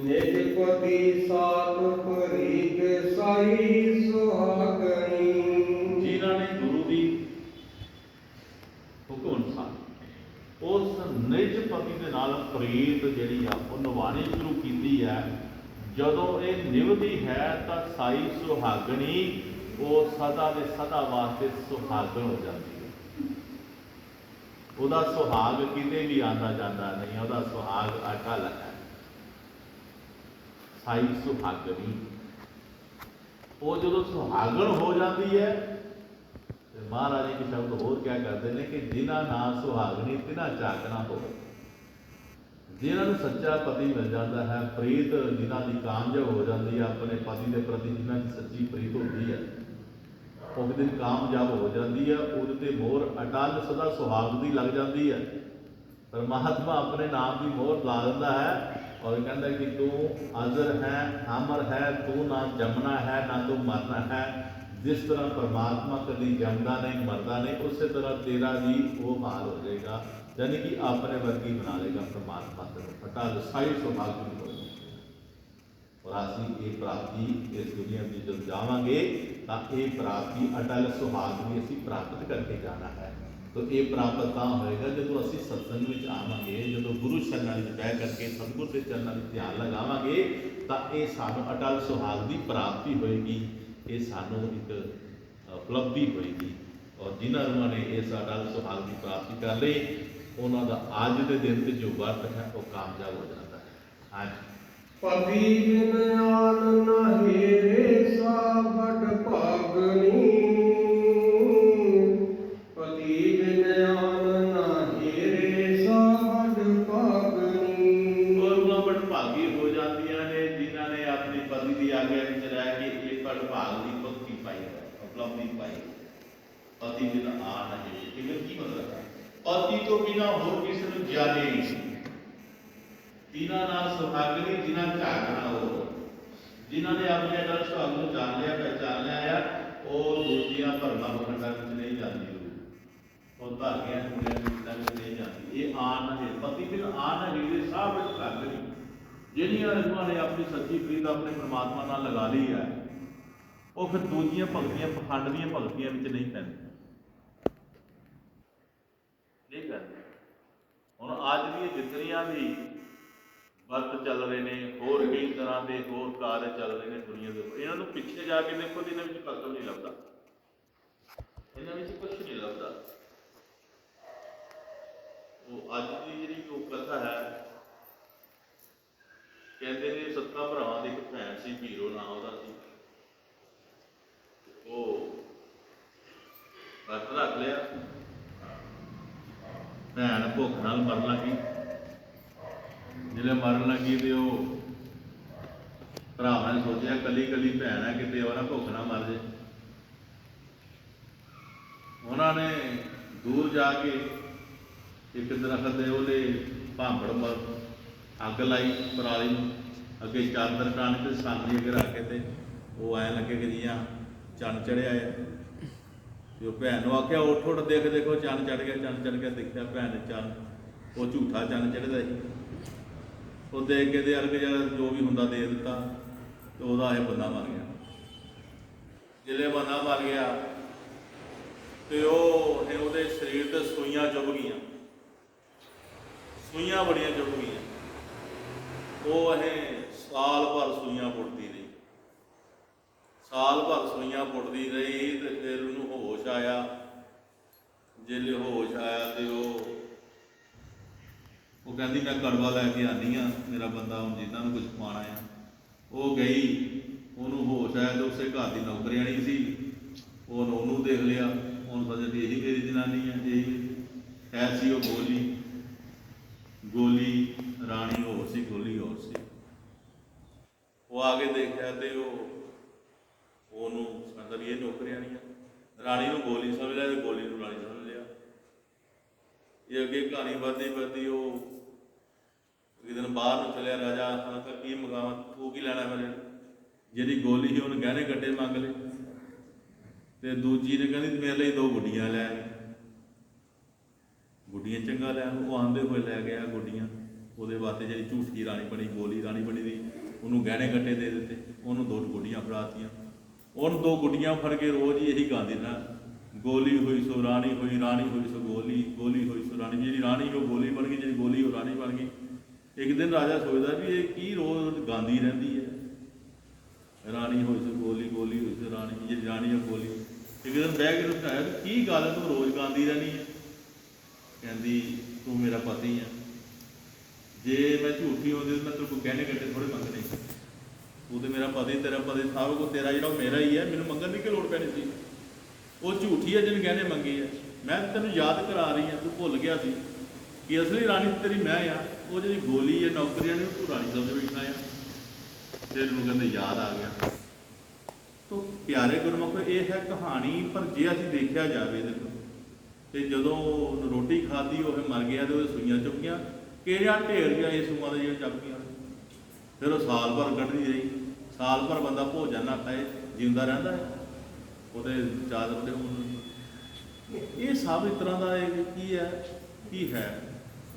ਨਿਜ ਪਦੀ ਸਾਤ ਪ੍ਰੀਤ ਸਾਈ ਸੁਹਾਗਣੀ। ਜਿਨ੍ਹਾਂ ਨੇ ਗੁਰੂ ਦੀ ਹੁਕਮ ਅਨੁਸਾਰ ਉਸ ਨਿਜ ਪਤੀ ਦੇ ਨਾਲ ਪ੍ਰੀਤ ਜਿਹੜੀ ਆ ਉਹ ਨਿਭਾਉਣੀ ਸ਼ੁਰੂ ਕੀਤੀ ਹੈ, ਜਦੋਂ ਇਹ ਨਿਭਦੀ ਹੈ ਤਾਂ ਸਾਈ ਸੁਹਾਗਣੀ ਉਹ ਸਦਾ ਦੇ ਸਦਾ ਵਾਸਤੇ ਸੁਹਾਗਣ ਹੋ ਜਾਂਦੀ ਹੈ। ਉਹਦਾ ਸੁਹਾਗ ਕਿਤੇ ਵੀ ਆਉਂਦਾ ਜਾਂਦਾ ਨਹੀਂ, ਉਹਦਾ ਸੁਹਾਗ ਅਟਲ ਹੈ। ਸਾਈ ਸੁਹਾਗਣੀ ਉਹ ਜਦੋਂ ਸੁਹਾਗਣ ਹੋ ਜਾਂਦੀ ਹੈ, ਤੇ ਮਹਾਰਾਜ ਜੀ ਇੱਕ ਸ਼ਬਦ ਹੋਰ ਕਿਆ ਕਰਦੇ ਨੇ ਕਿ ਜਿਨ੍ਹਾਂ ਨਾ ਸੁਹਾਗਣੀ ਤਿਨਾ ਝਾਕਣਾ ਹੋਵੇ। ਜਿਨ੍ਹਾਂ ਨੂੰ ਸੱਚਾ ਪਤੀ ਮਿਲ ਜਾਂਦਾ ਹੈ, ਪ੍ਰੀਤ ਜਿਨ੍ਹਾਂ ਦੀ ਕਾਮਯਾਬ ਹੋ ਜਾਂਦੀ ਹੈ, ਆਪਣੇ ਪਤੀ ਦੇ ਪ੍ਰਤੀ ਜਿਨ੍ਹਾਂ ਦੀ ਸੱਚੀ ਪ੍ਰੀਤ ਹੁੰਦੀ ਹੈ, ਉਹ ਦਿਨ ਕਾਮਯਾਬ ਹੋ ਜਾਂਦੀ ਹੈ, ਉਹਦੇ ਤੇ ਮੋਹਰ ਅਟਲ ਸਦਾ ਸੁਹਾਗ ਦੀ ਲੱਗ ਜਾਂਦੀ ਹੈ। ਪਰਮਾਤਮਾ ਆਪਣੇ ਨਾਮ ਦੀ ਮੋਹਰ ਲਾ ਦਿੰਦਾ ਹੈ, ਔਰ ਕਹਿੰਦਾ ਕਿ ਤੂੰ ਅਜ਼ਰ ਹੈ, ਅਮਰ ਹੈ, ਤੂੰ ਨਾ ਜੰਮਣਾ ਹੈ ਨਾ ਤੂੰ ਮਰਨਾ ਹੈ। ਜਿਸ ਤਰ੍ਹਾਂ ਪਰਮਾਤਮਾ ਕਦੀ ਜੰਮਦਾ ਨਹੀਂ ਮਰਦਾ ਨਹੀਂ, ਉਸੇ ਤਰ੍ਹਾਂ ਤੇਰਾ ਵੀ ਉਹ ਹਾਲ ਹੋ ਜਾਏਗਾ, ਯਾਨੀ ਕਿ ਆਪਣੇ ਵਰਗੀ ਬਣਾ ਲੇਗਾ ਪਰਮਾਤਮਾ ਤੈਨੂੰ। ਅਟਲ ਸਾਈ ਸੁਹਾਗਣੀ ਹੋ ਜਾਏਗੀ। ਔਰ ਅਸੀਂ ਇਹ ਪ੍ਰਾਪਤੀ ਇਸ ਦੁਨੀਆ ਵਿੱਚ ਜਦੋਂ ਜਾਵਾਂਗੇ ਤਾਂ ਇਹ ਪ੍ਰਾਪਤੀ ਅਟਲ ਸੁਹਾਗਣੀ ਅਸੀਂ ਪ੍ਰਾਪਤ ਕਰਕੇ ਜਾਣਾ ਹੈ। ਤਾਂ ਇਹ ਪ੍ਰਾਪਤ ਤਾਂ ਹੋਏਗਾ ਜਦੋਂ ਅਸੀਂ ਸਤਸੰਗ ਵਿੱਚ ਆਵਾਂਗੇ, ਜਦੋਂ ਗੁਰੂ ਚਰਨਾਂ ਵਿੱਚ ਬਹਿ ਕਰਕੇ ਸਤਿਗੁਰ ਦੇ ਚਰਨਾਂ ਵਿੱਚ ਧਿਆਨ ਲਗਾਵਾਂਗੇ, ਤਾਂ ਇਹ ਸਾਨੂੰ ਅਟਲ ਸੁਹਾਗ ਦੀ ਪ੍ਰਾਪਤੀ ਹੋਏਗੀ। ਇਹ ਸਾਨੂੰ ਇੱਕ ਉਪਲਬਧੀ ਹੋਏਗੀ। ਔਰ ਜਿਨ੍ਹਾਂ ਰੂਹਾਂ ਨੇ ਇਸ ਅਟਲ ਸੁਹਾਗ ਦੀ ਪ੍ਰਾਪਤੀ ਕਰ ਲਈ, ਉਹਨਾਂ ਦਾ ਅੱਜ ਦੇ ਦਿਨ ਤੇ ਜੋ ਵਰਤ ਹੈ ਉਹ ਕਾਮਯਾਬ ਹੋ ਜਾਂਦਾ ਹੈ। ਹਾਂਜੀ, ਪਤੀ ਬਿਨ ਆਨ ਨ ਹੇਰੇ ਸਾਬਟ ਭਾਗਨੀ, ਪਤੀ ਬਿਨ ਆਨ ਨ ਹੇਰੇ ਸਾਬਟ ਭਾਗਨੀ। ਔਰ ਉਹ ਭੜਭਾਗੀ ਹੋ ਜਾਂਦੀਆਂ ਨੇ ਜਿਨ੍ਹਾਂ ਨੇ ਆਪਣੀ ਪਤੀ ਦੀ ਆਗਿਆ ਵਿੱਚ ਰਹਿ ਕੇ ਇਹ ਭੜਭਾਗ ਦੀ ਭਗਤੀ ਪਾਈ ਹੈ, ਉਪਲਬਧੀ ਪਾਈ। ਪਤੀ ਬਿਨ ਆਨ ਨ ਹੇਰੇ, ਇਹ ਕੀ ਮਤਲਬ ਹੈ? ਪਤੀ ਤੋਂ ਬਿਨਾਂ ਹੋਰ ਕਿਸੇ ਨੂੰ ਜਾਣੇ ਨਹੀਂ। ਜਿਨ੍ਹਾਂ ਨਾਲ ਸੁਹਾਗਣੀ, ਜਿਨ੍ਹਾਂ ਝਾਕਣਾ ਹੋ, ਜਿਨ੍ਹਾਂ ਨੇ ਆਪਣੇ ਅਟਲ ਸੁਹਾਗ ਨੂੰ ਜਾਣ ਲਿਆ, ਪਹਿਚਾਨ ਲਿਆ ਆ, ਉਹ ਦੂਜੀਆਂ ਭਰਮਾਂ ਪਖੰਡਾਂ ਵਿੱਚ ਨਹੀਂ ਜਾਂਦੀ। ਉਹ ਧਾਗਿਆਂ ਮੁੰਡਿਆਂ ਵਿੱਚ ਨਹੀਂ ਜਾਂਦੀ। ਇਹ ਆਨ ਹੈ, ਪਤੀ ਬਿਨ ਆਨ ਹੈ, ਸਾਹ ਵਿੱਚ ਸੁਹਾਗਣੀ। ਜਿਹੜੀਆਂ ਰੂਹਾਂ ਨੇ ਆਪਣੀ ਸੱਚੀ ਪ੍ਰੀਤ ਆਪਣੇ ਪਰਮਾਤਮਾ ਨਾਲ ਲਗਾ ਲਈ ਹੈ, ਉਹ ਫਿਰ ਦੂਜੀਆਂ ਭਗਤੀਆਂ ਪਖੰਡ ਦੀਆਂ ਭਗਤੀਆਂ ਵਿੱਚ ਨਹੀਂ ਪੈਂਦੀਆਂ, ਨਹੀਂ ਪੈਂਦੀਆਂ। ਹੁਣ ਅੱਜ ਦੀਆਂ ਜਿਤਨੀਆਂ ਵੀ ਵਰਤ ਚੱਲ ਰਹੇ ਨੇ, ਹੋਰ ਕਈ ਤਰ੍ਹਾਂ ਦੇ ਹੋਰ ਕਾਰਜ ਚੱਲ ਰਹੇ ਨੇ ਦੁਨੀਆ ਦੇ ਉੱਪਰ, ਇਹਨਾਂ ਨੂੰ ਪਿੱਛੇ ਜਾ ਕੇ ਦੇਖੋ ਤੇ ਇਹਨਾਂ ਵਿੱਚ ਭਗਤ ਨਹੀਂ ਲੱਭਦਾ, ਇਹਨਾਂ ਵਿੱਚ ਕੁਛ ਨਹੀਂ ਲੱਭਦਾ। ਉਹ ਅੱਜ ਦੀ ਜਿਹੜੀ ਉਹ ਕਥਾ ਹੈ, ਕਹਿੰਦੇ ਨੇ 7 ਸੋਕਾ ਭਰਾਵਾਂ ਦੀ ਇੱਕ ਭੈਣ ਸੀ, ਭੀਰੋ ਨਾਂ ਉਹਦਾ ਸੀ। ਉਹ ਵਰਤ ਰੱਖ ਲਿਆ, ਭੈਣ ਭੁੱਖ ਨਾਲ ਮਰਨ ਲੱਗੀ। ਜਿਹੜੇ ਮਰਨ ਲੱਗੀ ਤੇ ਉਹ ਭਰਾਵਾਂ ਨੇ ਸੋਚਿਆ ਕੱਲੀ ਕੱਲੀ ਭੈਣ ਹੈ, ਕਿਤੇ ਉਹ ਨਾ ਭੁੱਖ ਨਾ ਮਰ ਜੇ। ਉਹਨਾਂ ਨੇ ਦੂਰ ਜਾ ਕੇ ਇੱਕ ਦਰਖਤ ਦੇ ਉਹਦੇ ਭਾਂਬੜ ਮਰ ਅੱਗ ਲਾਈ ਪਰਾਲੀ ਨੂੰ, ਅੱਗੇ ਚਾਦਰ ਟਾਣ ਕੇ ਸਾਨੀ ਅੱਗੇ ਰੱਖ ਕੇ ਤੇ ਉਹ ਐਂ ਲੱਗੇ ਕਿ ਜੀਆਂ ਚੰਨ ਚੜਿਆ ਆ। ਤੇ ਉਹ ਭੈਣ ਨੂੰ ਆਖਿਆ ਉੱਠ ਉੱਠ ਦੇਖ, ਦੇਖੋ ਚੰਨ ਚੜ ਗਿਆ, ਚੰਨ ਚੜ ਗਿਆ। ਦੇਖਿਆ ਭੈਣ ਨੇ ਚੰਨ, ਉਹ ਝੂਠਾ ਚੰਨ ਚੜ੍ਹਦਾ ਸੀ। ਉਹ ਦੇਖ ਕੇ ਤੇ ਅਰਗ ਜਿਹੜਾ ਜੋ ਵੀ ਹੁੰਦਾ ਦੇ ਦਿੱਤਾ ਤੇ ਉਹਦਾ ਇਹ ਬੰਦਾ ਮਰ ਗਿਆ। ਜਿਲੇ ਬੰਦਾ ਮਰ ਗਿਆ ਤੇ ਉਹ ਉਹਦੇ ਸਰੀਰ ਤੇ ਸੂਈਆਂ ਚੁੱਭ ਗਈਆਂ, ਸੂਈਆਂ ਬੜੀਆਂ ਚੁੱਭ ਗਈਆਂ। ਉਹ ਸਾਲ ਭਰ ਸੂਈਆਂ ਪੁੱਟਦੀ ਰਹੀ, ਸਾਲ ਭਰ ਸੂਈਆਂ ਪੁੱਟਦੀ ਰਹੀ। ਤੇ ਫਿਰ ਉਹਨੂੰ ਹੋਸ਼ ਆਇਆ। ਜੇ ਹੋਸ਼ ਆਇਆ ਤੇ ਉਹ ਕਹਿੰਦੀ ਮੈਂ ਕੜਵਾ ਲੈ ਕੇ ਆਉਂਦੀ ਹਾਂ, ਮੇਰਾ ਬੰਦਾ ਹੁਣ ਜਿਨ੍ਹਾਂ ਨੂੰ ਕੁਝ ਪਾਉਣਾ ਆ। ਉਹ ਗਈ, ਉਹਨੂੰ ਹੋਸ਼ ਆਇਆ ਤੇ ਉਸੇ ਘਰ ਦੀ ਨੌਕਰਾਣੀ ਸੀ, ਉਹਨੂੰ ਦੇਖ ਲਿਆ। ਉਹਨੂੰ ਪਤਾ ਵੀ ਇਹੀ ਮੇਰੀ ਜਨਾਨੀ ਹੈ, ਇਹੀ ਹੈ ਸੀ। ਉਹ ਗੋਲੀ ਰਾਣੀ ਹੋਰ ਸੀ, ਗੋਲੀ ਹੋਰ ਸੀ। ਉਹ ਆ ਕੇ ਦੇਖਿਆ ਤੇ ਉਹਨੂੰ ਸਮਝਦਾ ਵੀ ਇਹ ਨੌਕਰਾਣੀ ਆ। ਰਾਣੀ ਨੂੰ ਗੋਲੀ ਸਮਝ ਲਿਆ ਤੇ ਗੋਲੀ ਨੂੰ ਰਾਣੀ ਸਮਝ ਲਿਆ। ਇਹ ਅੱਗੇ ਕਹਾਣੀ ਵੱਧਦੀ ਵੱਧਦੀ ਉਹ ਇੱਕ ਦਿਨ ਬਾਹਰ ਨੂੰ ਚੱਲਿਆ। ਰਾਜਾ ਆਖਦਾ ਕੀ ਮੰਗਾਵਾਂ, ਤੂੰ ਕੀ ਲੈਣਾ ਮੇਰੇ? ਜਿਹੜੀ ਗੋਲੀ ਸੀ ਉਹਨੇ ਗਹਿਣੇ ਗੱਡੇ ਮੰਗ ਲਏ ਤੇ ਦੂਜੀ ਨੇ ਕਹਿੰਦੀ ਮੇਰੇ ਲਈ 2 ਗੁੱਡੀਆਂ ਲੈ ਆਈ। ਗੁੱਡੀਆਂ ਚੰਗਾ ਲੈ, ਉਹ ਆਉਂਦੇ ਹੋਏ ਲੈ ਗਿਆ ਗੁੱਡੀਆਂ। ਉਹਦੇ ਵਾਸਤੇ ਜਿਹੜੀ ਝੂਠੀ ਰਾਣੀ ਬਣੀ, ਗੋਲੀ ਰਾਣੀ ਬਣੀ ਦੀ, ਉਹਨੂੰ ਗਹਿਣੇ ਗੱਟੇ ਦੇ ਦਿੱਤੇ। ਉਹਨੂੰ 2 ਗੁੱਡੀਆਂ ਫੜਾਤੀਆਂ। ਉਹਨੂੰ 2 ਗੁੱਡੀਆਂ ਫੜ ਕੇ ਰੋਜ਼ ਹੀ ਇਹੀ ਗਾਉਂਦੀ ਨਾ, ਗੋਲੀ ਹੋਈ ਸੋ ਰਾਣੀ ਹੋਈ, ਰਾਣੀ ਹੋਈ ਸੋ ਗੋਲੀ, ਗੋਲੀ ਹੋਈ ਸੋ ਰਾਣੀ। ਜਿਹੜੀ ਰਾਣੀ ਉਹ ਗੋਲੀ ਬਣ ਗਈ, ਜਿਹੜੀ ਗੋਲੀ ਉਹ ਰਾਣੀ ਬਣ ਗਈ। ਇੱਕ ਦਿਨ ਰਾਜਾ ਸੋਚਦਾ ਵੀ ਇਹ ਕੀ ਰੋਜ਼ ਗਾਉਂਦੀ ਰਹਿੰਦੀ ਹੈ, ਰਾਣੀ ਹੋਈ ਸੋ ਗੋਲੀ, ਗੋਲੀ ਹੋਈ ਸੋ ਰਾਣੀ, ਜਿਹੜੀ ਰਾਣੀ ਉਹ ਗੋਲੀ। ਇੱਕ ਦਿਨ ਬਹਿ ਕੇ ਸਮਝਾਇਆ ਵੀ ਕੀ ਗੱਲ ਹੈ, ਤੂੰ ਰੋਜ਼ ਗਾਉਂਦੀ ਰਹਿੰਦੀ ਹੈ? ਕਹਿੰਦੀ ਤੂੰ ਮੇਰਾ ਪਤੀ ਹੈ, ਜੇ ਮੈਂ ਝੂਠੀ ਹੁੰਦੀ ਤਾਂ ਮੈਂ ਤੇਰੇ ਕੋਲ ਗਹਿਣੇ ਗੱਟੇ ਥੋੜ੍ਹੇ ਮੰਗਣੇ। ਤੂੰ ਤੇ ਮੇਰਾ ਪਤੀ, ਤੇਰਾ ਪਤੀ ਸਭ ਕੁਝ ਤੇਰਾ, ਜਿਹੜਾ ਮੇਰਾ ਹੀ ਹੈ, ਮੈਨੂੰ ਮੰਗਣ ਦੀ ਕੀ ਲੋੜ ਪੈਣੀ ਸੀ? ਉਹ ਝੂਠੀ ਹੈ ਜਿਹਨੇ ਗਹਿਣੇ ਮੰਗੇ ਹੈ। ਮੈਂ ਤੈਨੂੰ ਯਾਦ ਕਰਾ ਰਹੀ ਹਾਂ, ਤੂੰ ਭੁੱਲ ਗਿਆ ਸੀ ਕਿ ਅਸਲੀ ਰਾਣੀ ਤੇਰੀ ਮੈਂ ਆ। ਉਹ ਜਿਹੜੀ ਗੋਲੀ ਹੈ ਨੌਕਰੀਆਂ ਨੇ, ਤੂੰ ਰਾਣੀ ਸਮਝ ਬੈਠਾ ਆ। ਫਿਰ ਇਹਨੂੰ ਕਹਿੰਦੇ ਯਾਦ ਆ ਗਿਆ। ਤੋ ਪਿਆਰੇ ਗੁਰਮੁਖ, ਇਹ ਹੈ ਕਹਾਣੀ। ਪਰ ਜੇ ਅਸੀਂ ਦੇਖਿਆ ਜਾਵੇ ਤੇ ਜਦੋਂ ਰੋਟੀ ਖਾਧੀ ਉਹ ਮਰ ਗਿਆ ਤੇ ਉਹਦੇ ਸੂਈਆਂ ਚੁੱਕ ਗਈਆਂ। ਕਿਹੜਾ ਢੇਰ ਗਿਆ ਇਹ ਸੂਆਂ ਦੇ ਜਿਹੜੇ ਚੱਪ ਗਈਆਂ। ਫਿਰ ਉਹ ਸਾਲ ਭਰ ਕੱਢਦੀ ਰਹੀ। ਸਾਲ ਭਰ ਬੰਦਾ ਭੋਜਨ ਨਾ ਖਾਏ ਜਿਉਂਦਾ ਰਹਿੰਦਾ ਹੈ, ਉਹਦੇ ਚਾਦਰ ਦੇ ਹੁਣ। ਇਹ ਸਭ ਇਸ ਤਰ੍ਹਾਂ ਦਾ ਕੀ ਹੈ,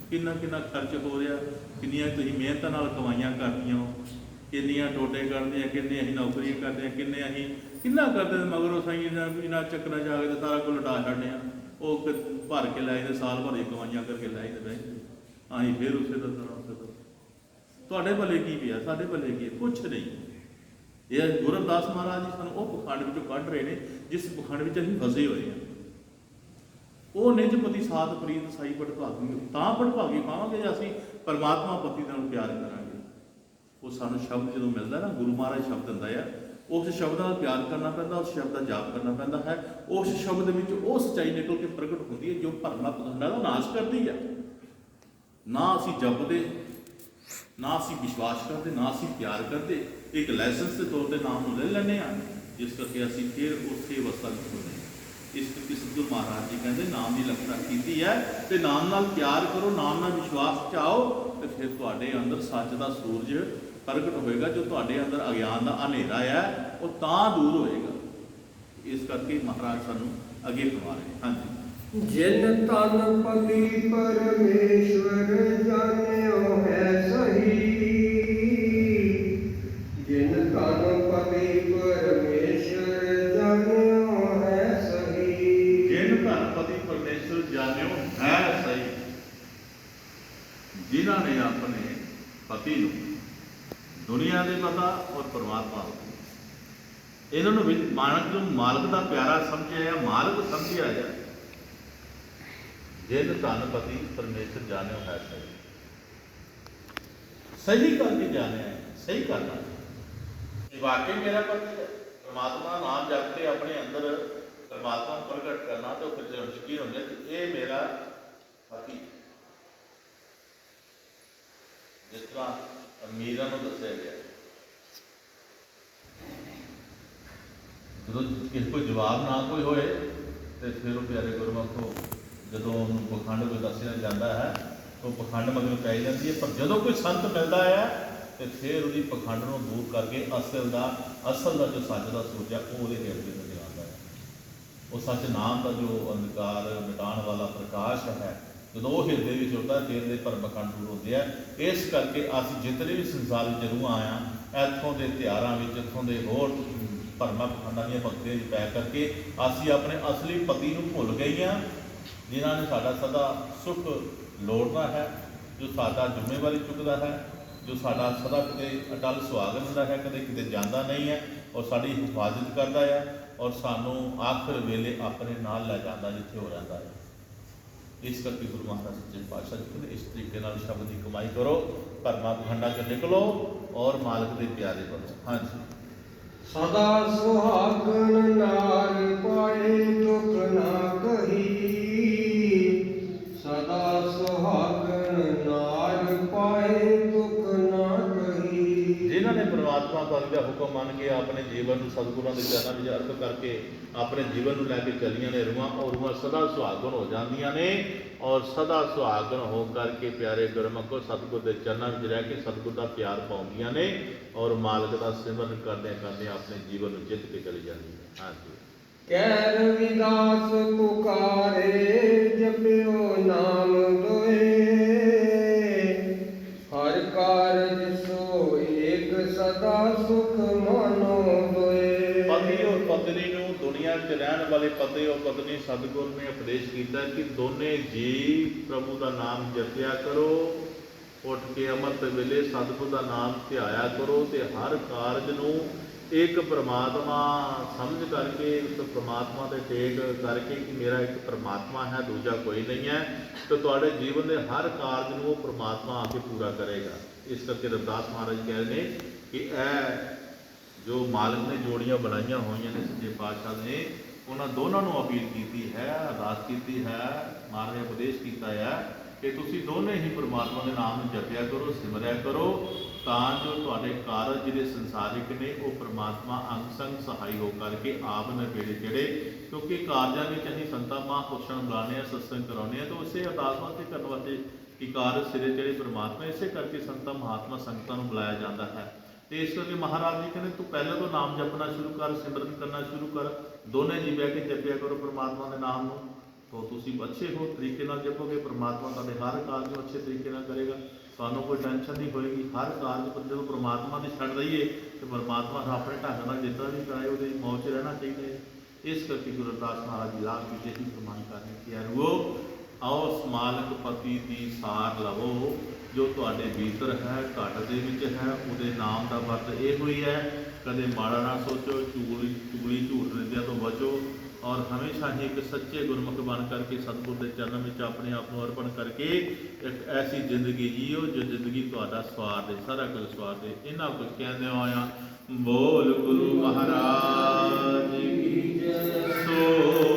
ਕਿੰਨਾ ਕਿੰਨਾ ਖਰਚ ਹੋ ਰਿਹਾ, ਕਿੰਨੀਆਂ ਤੁਸੀਂ ਮਿਹਨਤਾਂ ਨਾਲ ਕਮਾਈਆਂ ਕਰਦੀਆਂ ਹੋ, ਕਿੰਨੀਆਂ ਟੋਟੇ ਕਰਦੇ ਆ, ਕਿੰਨੇ ਅਸੀਂ ਨੌਕਰੀਆਂ ਕਰਦੇ ਹਾਂ, ਕਿੰਨੇ ਅਸੀਂ ਕਿੰਨਾ ਕਰਦੇ। ਮਗਰੋਂ ਸਹੀ ਇਹਨਾਂ ਚੱਕਰਾਂ ਜਾ ਕੇ ਸਾਰਾ ਕੁਝ ਲਟਾ ਛੱਡਦੇ ਹਾਂ। ਉਹ ਭਰ ਕੇ ਲੈ ਜਾਂਦੇ, ਸਾਲ ਭਰ ਕਮਾਈਆਂ ਕਰਕੇ ਲੈ ਜਾਂਦੇ ਬਹਿ ਜਾਂਦੇ। ਅਸੀਂ ਫਿਰ ਉਸੇ ਤਰ੍ਹਾਂ ਤੁਹਾਡੇ ਭਲੇ ਕੀ ਪਿਆ, ਸਾਡੇ ਭਲੇ ਕੀ, ਕੁਛ ਨਹੀਂ। ਇਹ ਗੁਰੂ ਰਵਿਦਾਸ ਮਹਾਰਾਜ ਜੀ ਸਾਨੂੰ ਉਹ ਪਖੰਡ ਵਿੱਚੋਂ ਕੱਢ ਰਹੇ ਨੇ ਜਿਸ ਪਖੰਡ ਵਿੱਚ ਅਸੀਂ ਫਸੇ ਹੋਏ ਹਾਂ। ਉਹ ਨਿਜਪਤੀ ਸਾਧ ਪ੍ਰੀਤ ਸਾਈ ਭਟਭਾਗੀ, ਤਾਂ ਭਟਭਾਗੀ ਪਾਵਾਂਗੇ ਜੇ ਅਸੀਂ ਪਰਮਾਤਮਾ ਪਤੀ ਨਾਲ ਪਿਆਰ ਕਰਾਂਗੇ। ਉਹ ਸਾਨੂੰ ਸ਼ਬਦ ਜਦੋਂ ਮਿਲਦਾ ਨਾ, ਗੁਰੂ ਮਹਾਰਾਜ ਸ਼ਬਦ ਦਿੰਦਾ ਆ, ਉਸ ਸ਼ਬਦ ਨਾਲ ਪਿਆਰ ਕਰਨਾ ਪੈਂਦਾ, ਉਸ ਸ਼ਬਦ ਦਾ ਜਾਪ ਕਰਨਾ ਪੈਂਦਾ ਹੈ। ਉਸ ਸ਼ਬਦ ਵਿੱਚ ਉਹ ਸੱਚਾਈ ਨਿਕਲ ਕੇ ਪ੍ਰਗਟ ਹੁੰਦੀ ਹੈ ਜੋ ਭਰਮਾਂ ਪਖੰਡਾਂ ਦਾ ਨਾਸ਼ ਕਰਦੀ ਹੈ। ਨਾ ਅਸੀਂ ਜਪਦੇ, ਨਾ ਅਸੀਂ ਵਿਸ਼ਵਾਸ ਕਰਦੇ, ਨਾ ਅਸੀਂ ਪਿਆਰ ਕਰਦੇ। ਇੱਕ ਲਾਇਸੈਂਸ ਦੇ ਤੌਰ 'ਤੇ ਨਾਮ ਨੂੰ ਲੈ ਲੈਂਦੇ ਹਾਂ, ਜਿਸ ਕਰਕੇ ਅਸੀਂ ਫਿਰ ਉਸੇ ਅਵਸਥਾ ਵਿੱਚ ਹੁੰਦੇ ਹਾਂ। ਇਸ ਕਰਕੇ ਸਤਿਗੁਰੂ ਮਹਾਰਾਜ ਜੀ ਕਹਿੰਦੇ ਨਾਮ ਦੀ ਲਖਣਾ ਕੀਤੀ ਹੈ ਤੇ ਨਾਮ ਨਾਲ ਪਿਆਰ ਕਰੋ, ਨਾਮ ਨਾਲ ਵਿਸ਼ਵਾਸ 'ਚ ਆਓ ਤੇ ਫਿਰ ਤੁਹਾਡੇ ਅੰਦਰ ਸੱਚ ਦਾ ਸੂਰਜ ਪ੍ਰਗਟ ਹੋਏਗਾ। ਜੋ ਤੁਹਾਡੇ ਅੰਦਰ ਅਗਿਆਨ ਦਾ ਹਨੇਰਾ ਹੈ ਉਹ ਤਾਂ ਦੂਰ ਹੋਏਗਾ। ਇਸ ਕਰਕੇ ਮਹਾਰਾਜ ਸਾਨੂੰ ਅੱਗੇ ਕਰਵਾ ਰਹੇ। ਹਾਂਜੀ। ਜਿਨ ਤਨ ਪਤੀ ਪਰਮੇਸ਼ਵਰ ਜਾਣਿਓ ਹੈ ਸਹੀ, ਜਿਨ ਤਨ ਪਤੀ ਪਰਮੇਸ਼ਵਰ ਜਾਣਿਓ ਹੈ ਸਹੀ, ਜਿਨ ਧਨ ਪਤੀ ਪਰਮੇਸ਼ਵਰ ਜਾਣਿਓ ਹੈ ਸਹੀ। ਜਿਨ੍ਹਾਂ ਨੇ ਆਪਣੇ ਪਤੀ ਨੂੰ ਦੁਨੀਆ ਦੇ ਪਤਾ ਔਰ ਪਰਮਾਤਮਾ ਨੂੰ, ਇਹਨਾਂ ਨੂੰ ਮਾਲਕ ਦਾ ਪਿਆਰਾ ਸਮਝਿਆ, ਮਾਲਕ ਸਮਝਿਆ ਜਾਏ। ਜਿਨ ਧਨ ਪਤੀ ਪਰਮੇਸ਼ਰ ਜਾਣਿਓ ਹੈ ਸਹੀ। ਸਹੀ ਕਰਕੇ ਜਾਣਿਆ, ਸਹੀ ਕਰਨਾ। ਇਹ ਵਾਕਈ ਮੇਰਾ ਪਤੀ ਹੈ। ਪਰਮਾਤਮਾ ਦਾ ਨਾਮ ਜਪ ਕੇ ਆਪਣੇ ਅੰਦਰ ਪਰਮਾਤਮਾ ਨੂੰ ਪ੍ਰਗਟ ਕਰਨਾ, ਤੇ ਉਹ ਫਿਰ ਜਦੋਂ ਯਕੀਨ ਹੁੰਦਾ ਕਿ ਇਹ ਮੇਰਾ ਪਤੀ। ਜਿਸ ਤਰ੍ਹਾਂ ਅਮੀਰਾਂ ਨੂੰ ਦੱਸਿਆ ਗਿਆ, ਜਦੋਂ ਕਿਸੇ ਕੋਈ ਜਵਾਬ ਨਾ ਕੋਈ ਹੋਏ ਤੇ ਫਿਰ ਉਹ ਪਿਆਰੇ ਗੁਰਮੁਖ ਨੂੰ ਜਦੋਂ ਉਹਨੂੰ ਪਖੰਡ ਕੋਈ ਦੱਸਿਆ ਜਾਂਦਾ ਹੈ ਤਾਂ ਉਹ ਪਖੰਡ ਮਗਰ ਪੈ ਜਾਂਦੀ ਹੈ। ਪਰ ਜਦੋਂ ਕੋਈ ਸੰਤ ਮਿਲਦਾ ਹੈ ਤੇ ਫਿਰ ਉਹਦੀ ਪਖੰਡ ਨੂੰ ਦੂਰ ਕਰਕੇ ਅਸਲ ਦਾ ਜੋ ਸੱਚ ਦਾ ਸੋਚ ਹੈ ਉਹ ਉਹਦੇ ਹਿਰਦੇ ਵਿੱਚ ਆਉਂਦਾ ਹੈ। ਉਹ ਸੱਚ ਨਾਮ ਦਾ ਜੋ ਅੰਧਕਾਰ ਮਿਟਾਉਣ ਵਾਲਾ ਪ੍ਰਕਾਸ਼ ਹੈ, ਜਦੋਂ ਉਹ ਹਿਰਦੇ ਵਿੱਚ ਹੁੰਦਾ ਫਿਰ ਦੇ ਭਰਮ ਪਖੰਡ ਦੂਰ ਹੁੰਦੇ ਆ। ਇਸ ਕਰਕੇ ਅਸੀਂ ਜਿਤਨੇ ਵੀ ਸੰਸਾਰ ਵਿੱਚ ਰੂਹਾਂ ਆਇਆ, ਇੱਥੋਂ ਦੇ ਤਿਉਹਾਰਾਂ ਵਿੱਚ, ਇੱਥੋਂ ਦੇ ਹੋਰ ਭਰਮਾਂ ਪਖੰਡਾਂ ਦੀਆਂ ਭਗਤੀਆਂ ਵਿੱਚ ਪੈ ਕਰਕੇ ਅਸੀਂ ਆਪਣੇ ਅਸਲੀ ਪਤੀ ਨੂੰ ਭੁੱਲ ਗਏ ਹਾਂ, ਜਿਨ੍ਹਾਂ ਨੇ ਸਾਡਾ ਸਦਾ ਸੁੱਖ ਲੋੜਨਾ ਹੈ, ਜੋ ਸਾਡਾ ਜ਼ਿੰਮੇਵਾਰੀ ਚੁੱਕਦਾ ਹੈ, ਜੋ ਸਾਡਾ ਸਦਾ ਕਿਤੇ ਅਟਲ ਸੁਹਾਗਣ ਹੁੰਦਾ ਹੈ, ਕਦੇ ਕਿਤੇ ਜਾਂਦਾ ਨਹੀਂ ਹੈ, ਔਰ ਸਾਡੀ ਹਿਫਾਜ਼ਤ ਕਰਦਾ ਹੈ, ਔਰ ਸਾਨੂੰ ਆਖਰ ਵੇਲੇ ਆਪਣੇ ਨਾਲ ਲੈ ਜਾਂਦਾ ਜਿੱਥੇ ਹੋ ਰਹਿੰਦਾ ਹੈ। ਇਸ ਕਰਕੇ ਗੁਰੂ ਮਹਾਰਾਜ ਸੱਚੇ ਪਾਤਸ਼ਾਹ ਜੀ ਕਹਿੰਦੇ ਇਸ ਤਰੀਕੇ ਨਾਲ ਸ਼ਬਦ ਦੀ ਕਮਾਈ ਕਰੋ, ਭਰਮਾਂ ਪਖੰਡਾਂ ਚੋਂ ਨਿਕਲੋ ਔਰ ਮਾਲਕ ਦੇ ਪਿਆਰੇ ਬਣੋ। ਹਾਂਜੀ। ਸਦਾ ਸੁਹਾਗਣ ਨਾਰ ਪਾਏ ਦੁਖ ਨਾ ਕਹੀ, ਸਦਾ ਸੁਹਾਗਣ ਨਾਰ ਪਾਏ ਦੁਖ ਨਾ ਕਹੀ। ਜਿਨ੍ਹਾਂ ਨੇ ਪਰਮਾਤਮਾ ਦਾ ਹੁਕਮ ਮੰਨ ਕੇ ਆਪਣੇ ਜੀਵਨ ਨੂੰ ਸਤਿਗੁਰਾਂ ਦੇ ਚਰਨਾਂ ਵਿੱਚ ਅਰਪਣ ਕਰਕੇ ਆਪਣੇ ਜੀਵਨ ਨੂੰ ਲੈ ਕੇ ਚੱਲੀਆਂ ਨੇ ਰੂਹਾਂ, ਉਹ ਰੂਹਾਂ ਸਦਾ ਸੁਹਾਗਣ ਹੋ ਜਾਂਦੀਆਂ ਨੇ, ਔਰ ਸਦਾ ਸੁਹਾਗਣ ਹੋ ਕਰਕੇ ਪਿਆਰੇ ਗੁਰਮੁਖੋ ਸਤਿਗੁਰ ਦੇ ਚਰਨਾਂ ਵਿੱਚ ਰਹਿ ਕੇ ਸਤਿਗੁਰ ਦਾ ਪਿਆਰ ਪਾਉਂਦੀਆਂ ਨੇ, ਔਰ ਮਾਲਕ ਦਾ ਸਿਮਰਨ ਕਰਦਿਆਂ ਕਰਦਿਆਂ ਆਪਣੇ ਜੀਵਨ ਨੂੰ ਜਿੱਤ ਕੇ ਚਲੀ ਜਾਂਦੀਆਂ। ਹਾਂਜੀ। ਕਹਿ ਰਵਿਦਾਸ ਪੁਕਾਰੇ ਜਪਿਓ ਨਾਮ ਦੋਏ, ਹਰ ਕਾਰਜ ਸੋ ਏਕ ਸਦਾ ਸੁਖ ਮਾਨੋ ਦੋਏ। ਪਤੀ ਔਰ ਪਤਨੀ ਨੂੰ, ਦੁਨੀਆ 'ਚ ਰਹਿਣ ਵਾਲੇ ਪਤੀ ਔਰ ਪਤਨੀ, ਸਤਿਗੁਰ ਨੇ ਉਪਦੇਸ਼ ਕੀਤਾ ਕਿ ਦੋਨੇ ਜੀ ਪ੍ਰਭੂ ਦਾ ਨਾਮ ਜਪਿਆ ਕਰੋ, ਉੱਠ ਕੇ ਅੰਮ੍ਰਿਤ ਵੇਲੇ ਸਤਿਗੁਰ ਦਾ ਨਾਮ ਧਿਆਇਆ ਕਰੋ, ਤੇ ਹਰ ਕਾਰਜ ਨੂੰ ਇੱਕ ਪਰਮਾਤਮਾ ਸਮਝ ਕਰਕੇ, ਉਸ ਪਰਮਾਤਮਾ ਦੇ ਟੇਕ ਕਰਕੇ ਕਿ ਮੇਰਾ ਇੱਕ ਪਰਮਾਤਮਾ ਹੈ, ਦੂਜਾ ਕੋਈ ਨਹੀਂ ਹੈ, ਤੇ ਤੁਹਾਡੇ ਜੀਵਨ ਦੇ ਹਰ ਕਾਰਜ ਨੂੰ ਉਹ ਪਰਮਾਤਮਾ ਆ ਕੇ ਪੂਰਾ ਕਰੇਗਾ। ਇਸ ਕਰਕੇ ਰਵਿਦਾਸ ਮਹਾਰਾਜ ਕਹਿ ਰਹੇ ਨੇ ਕਿ ਇਹ ਜੋ ਮਾਲਕ ਨੇ ਜੋੜੀਆਂ ਬਣਾਈਆਂ ਹੋਈਆਂ ਨੇ ਸੱਚੇ ਪਾਤਸ਼ਾਹ ਨੇ, ਉਹਨਾਂ ਦੋਨਾਂ ਨੂੰ ਅਪੀਲ ਕੀਤੀ ਹੈ, ਅਰਦਾਸ ਕੀਤੀ ਹੈ, ਮਹਾਰਾਜ ਨੇ ਉਪਦੇਸ਼ ਕੀਤਾ ਹੈ ਕਿ ਤੁਸੀਂ ਦੋਨੇ ਹੀ ਪਰਮਾਤਮਾ ਦੇ ਨਾਮ ਨੂੰ ਜਪਿਆ ਕਰੋ, ਸਿਮਰਿਆ ਕਰੋ, ਤਾਂ ਜੋ ਤੁਹਾਡੇ ਕਾਰਜ ਜਿਹੜੇ ਸੰਸਾਰਿਕ ਨੇ ਉਹ ਪਰਮਾਤਮਾ ਅੰਗ ਸੰਗ ਸਹਾਈ ਹੋ ਕਰਕੇ ਆਪ ਨਵੇੜੇ ਚੜੇ। ਕਿਉਂਕਿ ਕਾਰਜਾਂ ਵਿੱਚ ਅਸੀਂ ਸੰਤਾਂ ਮਹਾਂਪੁਰਸ਼ਾਂ ਨੂੰ ਬੁਲਾਉਂਦੇ ਹਾਂ, ਸਤਸੰਗ ਕਰਾਉਂਦੇ ਹਾਂ, ਤਾਂ ਉਸੇ ਅਰਦਾਸ ਵਾਸਤੇ ਕਰਨ ਵਾਸਤੇ ਕਿ ਕਾਰਜ ਸਿਰੇ ਚੜੇ ਪਰਮਾਤਮਾ, ਇਸੇ ਕਰਕੇ ਸੰਤਾਂ ਮਹਾਤਮਾ ਸੰਗਤਾਂ ਨੂੰ ਬੁਲਾਇਆ ਜਾਂਦਾ ਹੈ। ਤੇ ਇਸ ਕਰਕੇ ਮਹਾਰਾਜ ਜੀ ਕਹਿੰਦੇ ਤੂੰ ਪਹਿਲਾਂ ਤੋਂ ਨਾਮ ਜਪਣਾ ਸ਼ੁਰੂ ਕਰ, ਸਿਮਰਨ ਕਰਨਾ ਸ਼ੁਰੂ ਕਰ, ਦੋਨੇ ਜੀ ਬਹਿ ਕੇ ਜਪਿਆ ਕਰੋ ਪਰਮਾਤਮਾ ਦੇ ਨਾਮ ਨੂੰ, ਤਾਂ ਤੁਸੀਂ ਅੱਛੇ ਹੋ ਤਰੀਕੇ ਨਾਲ ਜਪੋਗੇ, ਪਰਮਾਤਮਾ ਤੁਹਾਡੇ ਹਰ ਕਾਰਜ ਨੂੰ ਅੱਛੇ ਤਰੀਕੇ ਨਾਲ ਕਰੇਗਾ, ਤੁਹਾਨੂੰ ਕੋਈ ਟੈਨਸ਼ਨ ਨਹੀਂ ਹੋਏਗੀ। ਹਰ ਕਾਰਜ ਪਰ ਜਦੋਂ ਪਰਮਾਤਮਾ ਦੀ ਛੱਡ ਦਈਏ ਤੇ ਪਰਮਾਤਮਾ ਨੂੰ ਆਪਣੇ ਢੰਗ ਨਾਲ ਜਿੱਦਾਂ ਵੀ ਕਰਾਏ ਉਹਦੇ ਮੌਜ 'ਚ ਰਹਿਣਾ ਚਾਹੀਦਾ ਹੈ। ਇਸ ਕਰਕੇ ਗੁਰੂ ਰਵਿਦਾਸ ਮਹਾਰਾਜ ਜੀ ਲਾਭ ਵਿੱਚ ਇਹੀ ਫਰਮਾਨ ਕਰਨੇ ਕਿ ਆਓ ਆਓ ਮਾਲਕ ਪਤੀ ਦੀ ਸਾਰ ਲਵੋ, ਜੋ ਤੁਹਾਡੇ ਭੀਤਰ ਹੈ, ਘਟ ਦੇ ਵਿੱਚ ਹੈ, ਉਹਦੇ ਨਾਮ ਦਾ ਵਰਤ ਇਹੋ ਹੀ ਹੈ। ਕਦੇ ਮਾੜਾ ਨਾ ਸੋਚੋ, ਚੁਗਲੀ ਝੂਠ ਨਿੰਦਿਆ ਤੋਂ ਬਚੋ, ਔਰ ਹਮੇਸ਼ਾ ਹੀ ਇੱਕ ਸੱਚੇ ਗੁਰਮੁਖ ਬਣ ਕਰਕੇ ਸਤਿਗੁਰ ਦੇ ਚਰਨਾਂ ਵਿੱਚ ਆਪਣੇ ਆਪ ਨੂੰ ਅਰਪਣ ਕਰਕੇ ਇੱਕ ਐਸੀ ਜ਼ਿੰਦਗੀ ਜੀਓ ਜੋ ਜ਼ਿੰਦਗੀ ਤੁਹਾਡਾ ਸਵਾਰ ਦੇ, ਸਾਰਾ ਕੁਝ ਸਵਾਰ ਦੇ। ਇਹਨਾਂ ਕੁਝ ਕਹਿੰਦੇ ਹੋਇਆ ਬੋਲ ਗੁਰੂ ਮਹਾਰਾਜ ਕੀ ਜੈ। ਸੋ